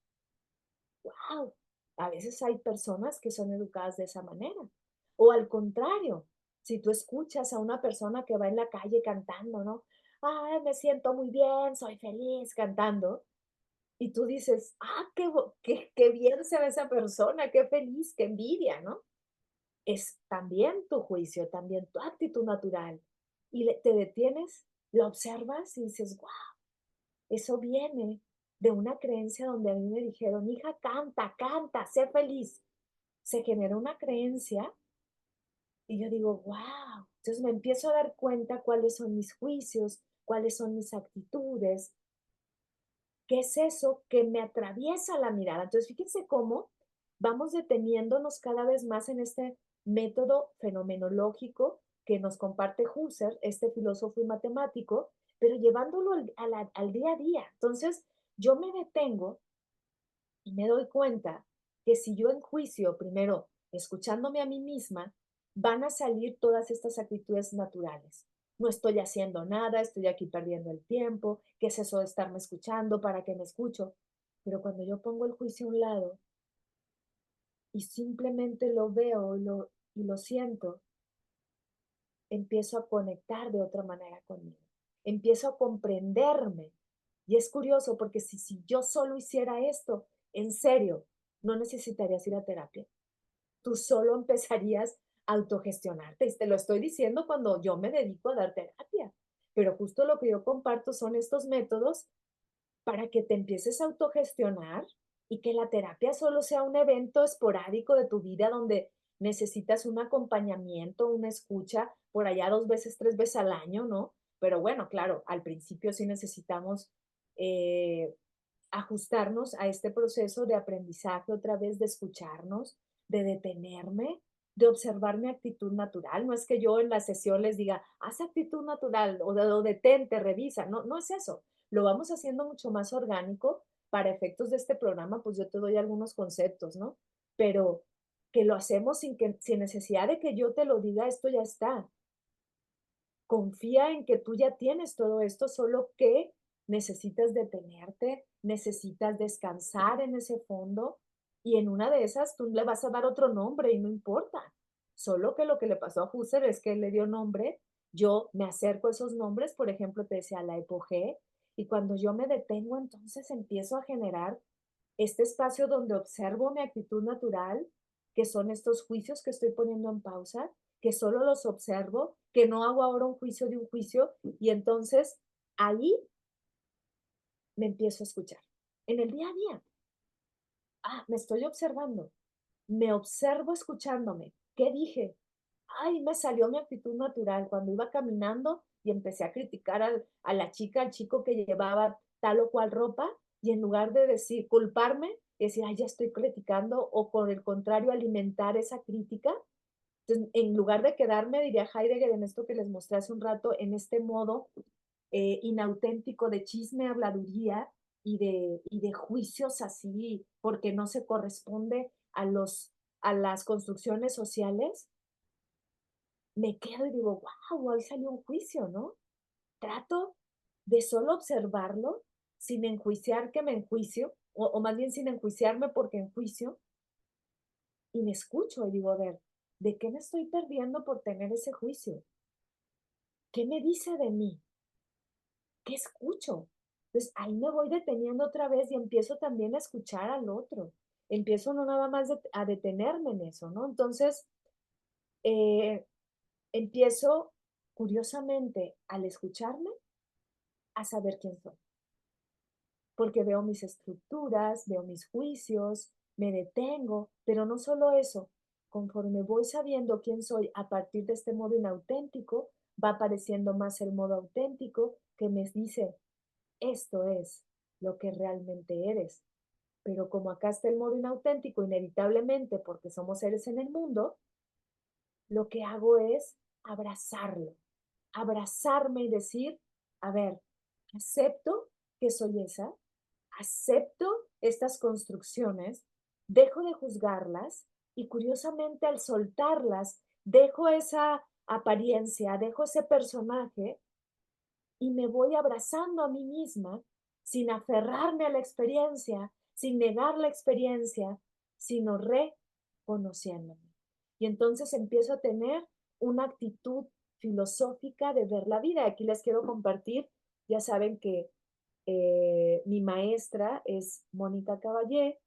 ¡Wow! A veces hay personas que son educadas de esa manera. O al contrario, si tú escuchas a una persona que va en la calle cantando, ¿no? Ay, me siento muy bien, soy feliz cantando. Y tú dices, ah, qué bien se ve esa persona, qué feliz, qué envidia, ¿no? Es también tu juicio, también tu actitud natural. Y te detienes, lo observas y dices, wow, eso viene de una creencia donde a mí me dijeron, hija, canta, canta, sé feliz. Se genera una creencia y yo digo, wow. Entonces me empiezo a dar cuenta cuáles son mis juicios, cuáles son mis actitudes, qué es eso que me atraviesa la mirada. Entonces, fíjense cómo vamos deteniéndonos cada vez más en este método fenomenológico que nos comparte Husserl, este filósofo y matemático, pero llevándolo al día a día. Entonces, yo me detengo y me doy cuenta que si yo enjuicio primero escuchándome a mí misma, van a salir todas estas actitudes naturales. No estoy haciendo nada, estoy aquí perdiendo el tiempo, ¿qué es eso de estarme escuchando? ¿Para qué me escucho? Pero cuando yo pongo el juicio a un lado y simplemente lo veo y lo siento, empiezo a conectar de otra manera conmigo, empiezo a comprenderme. Y es curioso porque si yo solo hiciera esto, en serio, no necesitarías ir a terapia. Tú solo empezarías a autogestionarte. Y te lo estoy diciendo cuando yo me dedico a dar terapia. Pero justo lo que yo comparto son estos métodos para que te empieces a autogestionar y que la terapia solo sea un evento esporádico de tu vida donde necesitas un acompañamiento, una escucha por allá 2 veces, 3 veces al año, ¿no? Pero bueno, claro, al principio sí necesitamos eh, ajustarnos a este proceso de aprendizaje otra vez, de escucharnos, de detenerme, de observar mi actitud natural. No es que yo en la sesión les diga, haz actitud natural o detente, revisa. No, no es eso. Lo vamos haciendo mucho más orgánico. Para efectos de este programa, pues yo te doy algunos conceptos, ¿no? Pero que lo hacemos sin necesidad de que yo te lo diga, esto ya está. Confía en que tú ya tienes todo esto, solo que necesitas detenerte, necesitas descansar en ese fondo y en una de esas tú le vas a dar otro nombre y no importa. Solo que lo que le pasó a Husserl es que él le dio nombre, yo me acerco a esos nombres, por ejemplo, te decía la epogé, y cuando yo me detengo, entonces empiezo a generar este espacio donde observo mi actitud natural, que son estos juicios que estoy poniendo en pausa, que solo los observo, que no hago ahora un juicio de un juicio, y entonces ahí me empiezo a escuchar. En el día a día, me estoy observando, me observo escuchándome. ¿Qué dije? Ay, me salió mi actitud natural cuando iba caminando y empecé a criticar a la chica, al chico que llevaba tal o cual ropa, y en lugar de decir, culparme, decir, ay, ya estoy criticando, o por el contrario, alimentar esa crítica. Entonces, en lugar de quedarme, diría Heidegger en esto que les mostré hace un rato, en este modo inauténtico de chisme, habladuría y de juicios así, porque no se corresponde a las construcciones sociales, me quedo y digo, wow, ahí salió un juicio, ¿no? Trato de solo observarlo sin enjuiciar que me enjuicio, o más bien sin enjuiciarme porque enjuicio, y me escucho y digo, a ver, ¿de qué me estoy perdiendo por tener ese juicio? ¿Qué me dice de mí? ¿Qué escucho? Entonces ahí me voy deteniendo otra vez y empiezo también a escuchar al otro. Empiezo no nada más a detenerme en eso, ¿no? Entonces, eh, empiezo, curiosamente, al escucharme, a saber quién soy, porque veo mis estructuras, veo mis juicios, me detengo, pero no solo eso, conforme voy sabiendo quién soy a partir de este modo inauténtico, va apareciendo más el modo auténtico que me dice, esto es lo que realmente eres. Pero como acá está el modo inauténtico, inevitablemente, porque somos seres en el mundo, lo que hago es abrazarlo, abrazarme y decir, a ver, acepto que soy esa, acepto estas construcciones, dejo de juzgarlas y curiosamente al soltarlas, dejo esa apariencia, dejo ese personaje y me voy abrazando a mí misma sin aferrarme a la experiencia, sin negar la experiencia, sino reconociéndome. Y entonces empiezo a tener una actitud filosófica de ver la vida. Aquí les quiero compartir, ya saben que mi maestra es Mónica Caballé,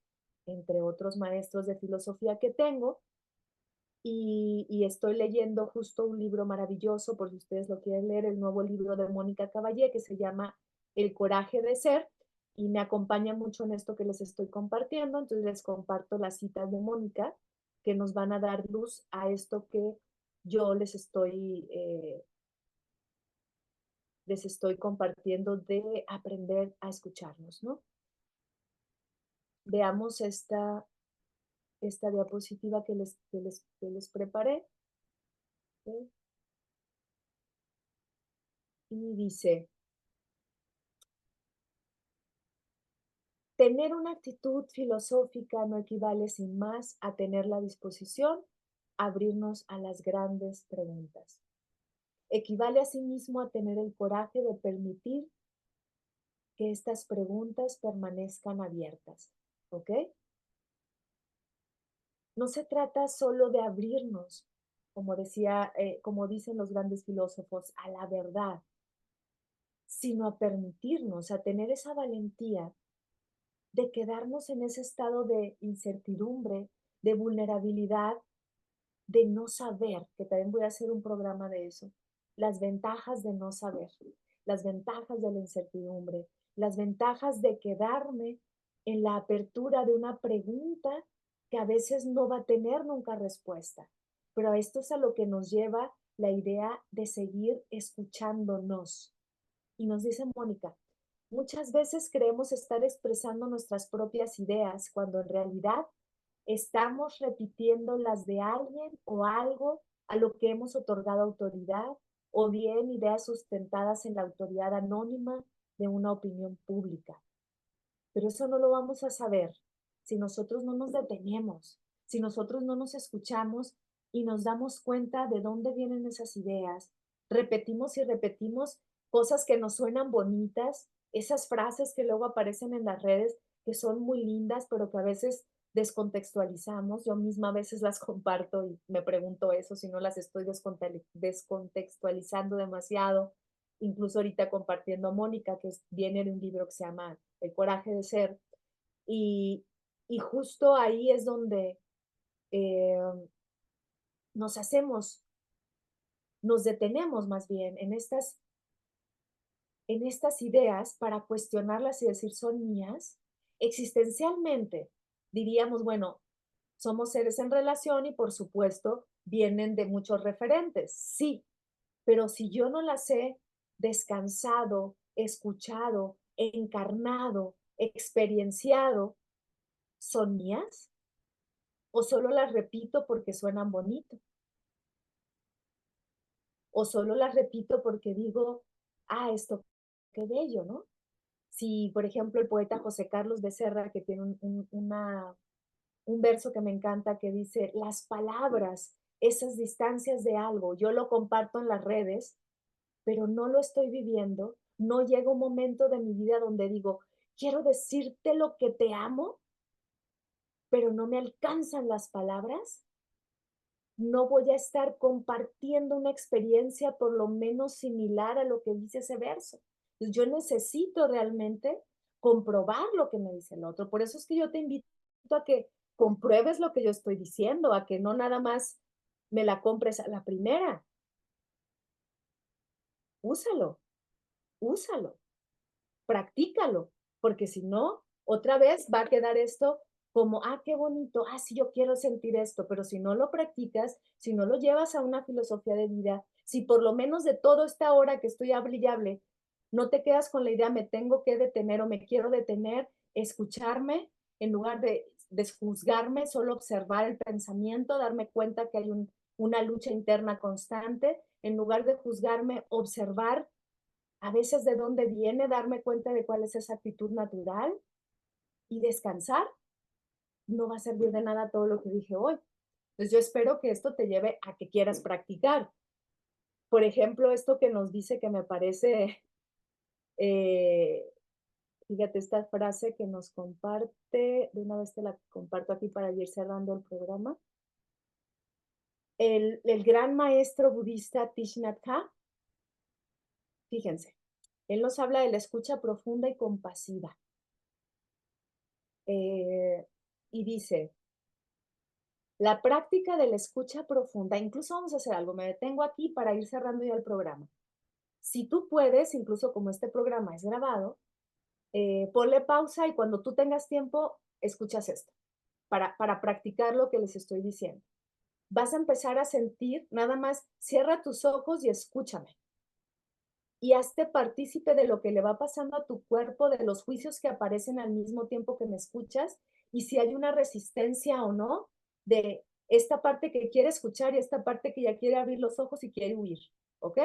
entre otros maestros de filosofía que tengo, y estoy leyendo justo un libro maravilloso, por si ustedes lo quieren leer, el nuevo libro de Mónica Caballé, que se llama El coraje de ser, y me acompaña mucho en esto que les estoy compartiendo, entonces les comparto las citas de Mónica, que nos van a dar luz a esto que yo les estoy compartiendo de aprender a escucharnos, ¿no? Veamos esta diapositiva que les preparé. ¿Sí? Y dice, tener una actitud filosófica no equivale sin más a tener la disposición a abrirnos a las grandes preguntas. Equivale asimismo a tener el coraje de permitir que estas preguntas permanezcan abiertas. ¿Ok? No se trata solo de abrirnos, como dicen los grandes filósofos, a la verdad, sino a permitirnos, a tener esa valentía de quedarnos en ese estado de incertidumbre, de vulnerabilidad, de no saber, que también voy a hacer un programa de eso, las ventajas de no saber, las ventajas de la incertidumbre, las ventajas de quedarme en la apertura de una pregunta que a veces no va a tener nunca respuesta. Pero esto es a lo que nos lleva la idea de seguir escuchándonos. Y nos dice Mónica, muchas veces creemos estar expresando nuestras propias ideas cuando en realidad estamos repitiendo las de alguien o algo a lo que hemos otorgado autoridad, o bien ideas sustentadas en la autoridad anónima de una opinión pública. Pero eso no lo vamos a saber si nosotros no nos detenemos, si nosotros no nos escuchamos y nos damos cuenta de dónde vienen esas ideas. Repetimos y repetimos cosas que nos suenan bonitas, esas frases que luego aparecen en las redes que son muy lindas, pero que a veces descontextualizamos. Yo misma a veces las comparto y me pregunto eso, si no las estoy descontextualizando demasiado. Incluso ahorita compartiendo a Mónica, que viene de un libro que se llama El coraje de ser, y, y justo ahí es donde eh, nos hacemos, nos detenemos más bien en estas ideas para cuestionarlas y decir, ¿son mías? Existencialmente, diríamos, bueno, somos seres en relación y por supuesto vienen de muchos referentes, sí, pero si yo no las he descansado, escuchado, encarnado, experienciado, ¿son mías? ¿O solo las repito porque suenan bonito? ¿O solo las repito porque digo, esto qué bello, ¿no? Si, por ejemplo, el poeta José Carlos Becerra, que tiene un verso que me encanta que dice, las palabras, esas distancias de algo, yo lo comparto en las redes, pero no lo estoy viviendo, no llega un momento de mi vida donde digo, quiero decirte lo que te amo, pero no me alcanzan las palabras, no voy a estar compartiendo una experiencia por lo menos similar a lo que dice ese verso. Entonces, yo necesito realmente comprobar lo que me dice el otro. Por eso es que yo te invito a que compruebes lo que yo estoy diciendo, a que no nada más me la compres a la primera. Úsalo, úsalo. Practícalo, porque si no, otra vez va a quedar esto como, qué bonito, sí, yo quiero sentir esto, pero si no lo practicas, si no lo llevas a una filosofía de vida, si por lo menos de toda esta hora que estoy hable y hable, no te quedas con la idea, me tengo que detener o me quiero detener, escucharme, en lugar de desjuzgarme, solo observar el pensamiento, darme cuenta que hay una lucha interna constante, en lugar de juzgarme, observar a veces de dónde viene, darme cuenta de cuál es esa actitud natural y descansar, no va a servir de nada todo lo que dije hoy. Entonces yo espero que esto te lleve a que quieras practicar. Por ejemplo, esto que nos dice que me parece eh, Fíjate esta frase que nos comparte, de una vez te la comparto aquí para ir cerrando el programa. El gran maestro budista Thich Nhat Hanh, fíjense, él nos habla de la escucha profunda y compasiva. Y dice, la práctica de la escucha profunda, incluso vamos a hacer algo, me detengo aquí para ir cerrando ya el programa. Si tú puedes, incluso como este programa es grabado, ponle pausa y cuando tú tengas tiempo, escuchas esto, para practicar lo que les estoy diciendo. Vas a empezar a sentir, nada más, cierra tus ojos y escúchame. Y hazte partícipe de lo que le va pasando a tu cuerpo, de los juicios que aparecen al mismo tiempo que me escuchas, y si hay una resistencia o no, de esta parte que quiere escuchar y esta parte que ya quiere abrir los ojos y quiere huir, ¿ok?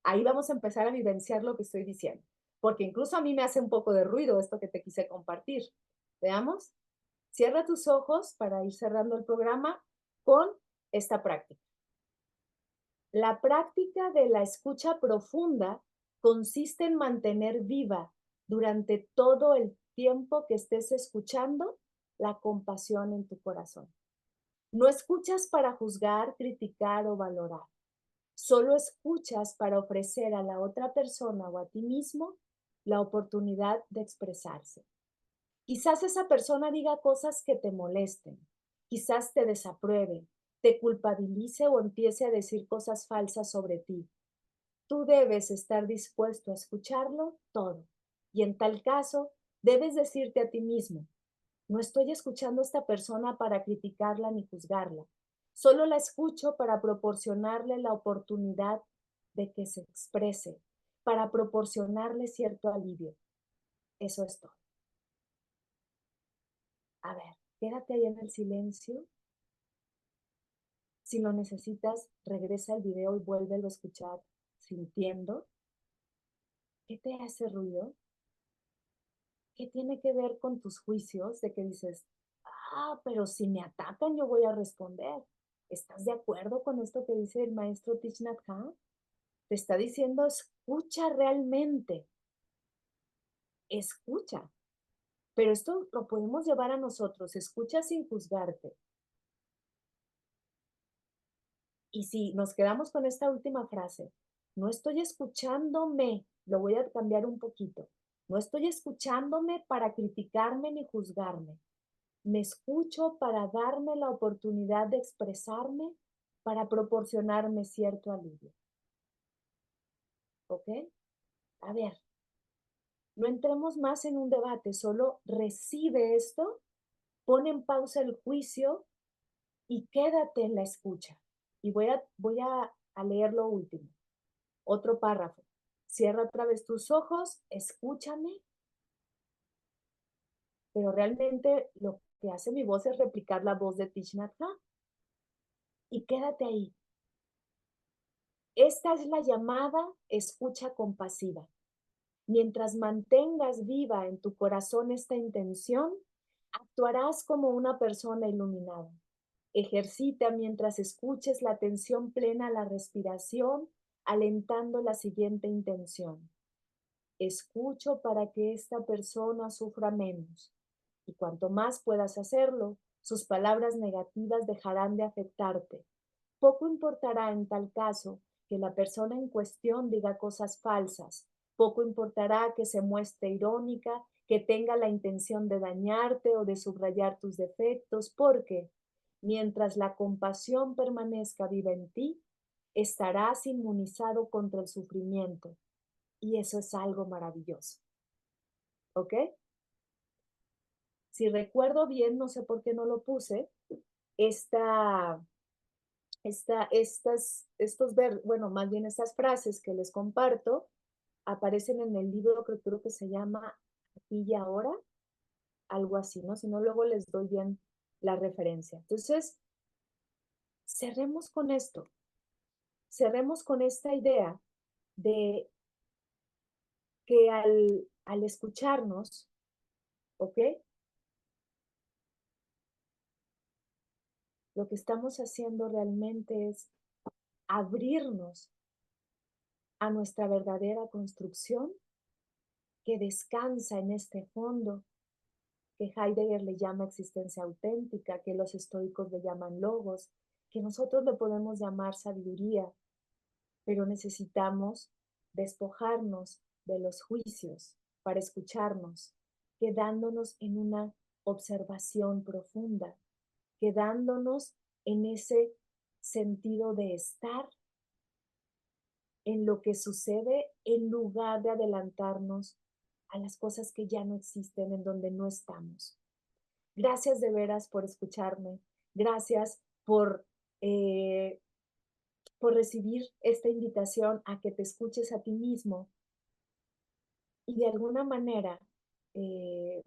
Ahí vamos a empezar a vivenciar lo que estoy diciendo, porque incluso a mí me hace un poco de ruido esto que te quise compartir. Veamos. Cierra tus ojos para ir cerrando el programa con esta práctica. La práctica de la escucha profunda consiste en mantener viva durante todo el tiempo que estés escuchando la compasión en tu corazón. No escuchas para juzgar, criticar o valorar. Solo escuchas para ofrecer a la otra persona o a ti mismo la oportunidad de expresarse. Quizás esa persona diga cosas que te molesten, quizás te desapruebe, te culpabilice o empiece a decir cosas falsas sobre ti. Tú debes estar dispuesto a escucharlo todo. Y en tal caso, debes decirte a ti mismo, no estoy escuchando a esta persona para criticarla ni juzgarla. Solo la escucho para proporcionarle la oportunidad de que se exprese, para proporcionarle cierto alivio. Eso es todo. A ver, quédate ahí en el silencio. Si lo necesitas, regresa al video y vuélvelo a escuchar sintiendo. ¿Qué te hace ruido? ¿Qué tiene que ver con tus juicios de que dices, pero si me atacan yo voy a responder? ¿Estás de acuerdo con esto que dice el maestro Thich Nhat Hanh? Te está diciendo, escucha realmente, escucha. Pero esto lo podemos llevar a nosotros, escucha sin juzgarte. Y si nos quedamos con esta última frase, no estoy escuchándome, lo voy a cambiar un poquito, no estoy escuchándome para criticarme ni juzgarme, me escucho para darme la oportunidad de expresarme, para proporcionarme cierto alivio. ¿Ok? A ver, no entremos más en un debate, solo recibe esto, pon en pausa el juicio y quédate en la escucha. Y voy a leer lo último. Otro párrafo. Cierra otra vez tus ojos, escúchame, pero realmente lo que hace mi voz es replicar la voz de Thich Nhat Hanh. Y quédate ahí. Esta es la llamada escucha compasiva. Mientras mantengas viva en tu corazón esta intención, actuarás como una persona iluminada. Ejercita mientras escuches la atención plena a la respiración, alentando la siguiente intención. Escucho para que esta persona sufra menos. Y cuanto más puedas hacerlo, sus palabras negativas dejarán de afectarte. Poco importará en tal caso que la persona en cuestión diga cosas falsas. Poco importará que se muestre irónica, que tenga la intención de dañarte o de subrayar tus defectos, porque mientras la compasión permanezca viva en ti, estarás inmunizado contra el sufrimiento. Y eso es algo maravilloso. ¿Ok? Si recuerdo bien, no sé por qué no lo puse, esta, bueno, más bien estas frases que les comparto, aparecen en el libro que creo que se llama Aquí y Ahora, algo así, ¿no? Si no, luego les doy bien la referencia. Entonces, cerremos con esto, cerremos con esta idea de que al escucharnos, ¿ok? Lo que estamos haciendo realmente es abrirnos a nuestra verdadera construcción que descansa en este fondo, que Heidegger le llama existencia auténtica, que los estoicos le llaman logos, que nosotros le podemos llamar sabiduría, pero necesitamos despojarnos de los juicios para escucharnos, quedándonos en una observación profunda, quedándonos en ese sentido de estar en lo que sucede en lugar de adelantarnos a las cosas que ya no existen, en donde no estamos. Gracias de veras por escucharme. Gracias eh, por recibir esta invitación a que te escuches a ti mismo y de alguna manera eh,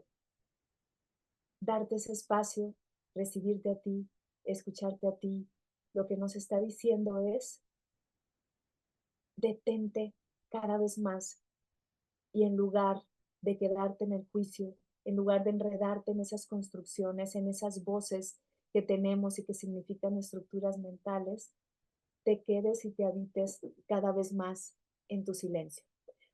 darte ese espacio, recibirte a ti, escucharte a ti. Lo que nos está diciendo es, detente cada vez más y en lugar de quedarte en el juicio, en lugar de enredarte en esas construcciones, en esas voces que tenemos y que significan estructuras mentales, te quedes y te habites cada vez más en tu silencio.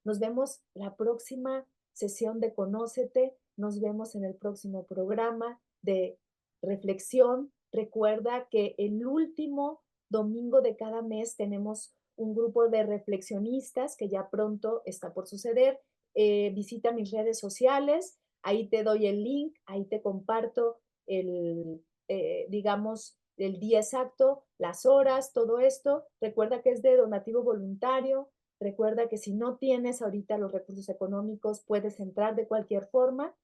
Nos vemos la próxima sesión de Conócete, nos vemos en el próximo programa de reflexión. Recuerda que el último domingo de cada mes tenemos un grupo de reflexionistas que ya pronto está por suceder. Visita mis redes sociales, ahí te doy el link, ahí te comparto digamos, el día exacto, las horas, todo esto. Recuerda que es de donativo voluntario. Recuerda que si no tienes ahorita los recursos económicos, puedes entrar de cualquier forma.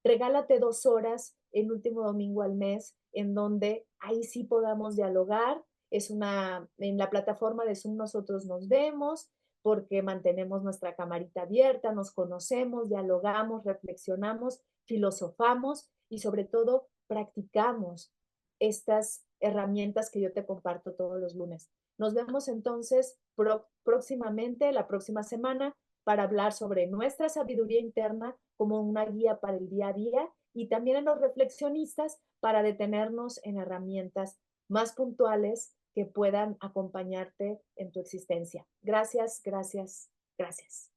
Regálate 2 horas el último domingo al mes, en donde ahí sí podamos dialogar. En la plataforma de Zoom nosotros nos vemos porque mantenemos nuestra camarita abierta, nos conocemos, dialogamos, reflexionamos, filosofamos y sobre todo practicamos estas herramientas que yo te comparto todos los lunes. Nos vemos entonces próximamente, la próxima semana, para hablar sobre nuestra sabiduría interna como una guía para el día a día y también en los reflexionistas para detenernos en herramientas más puntuales que puedan acompañarte en tu existencia. Gracias, gracias, gracias.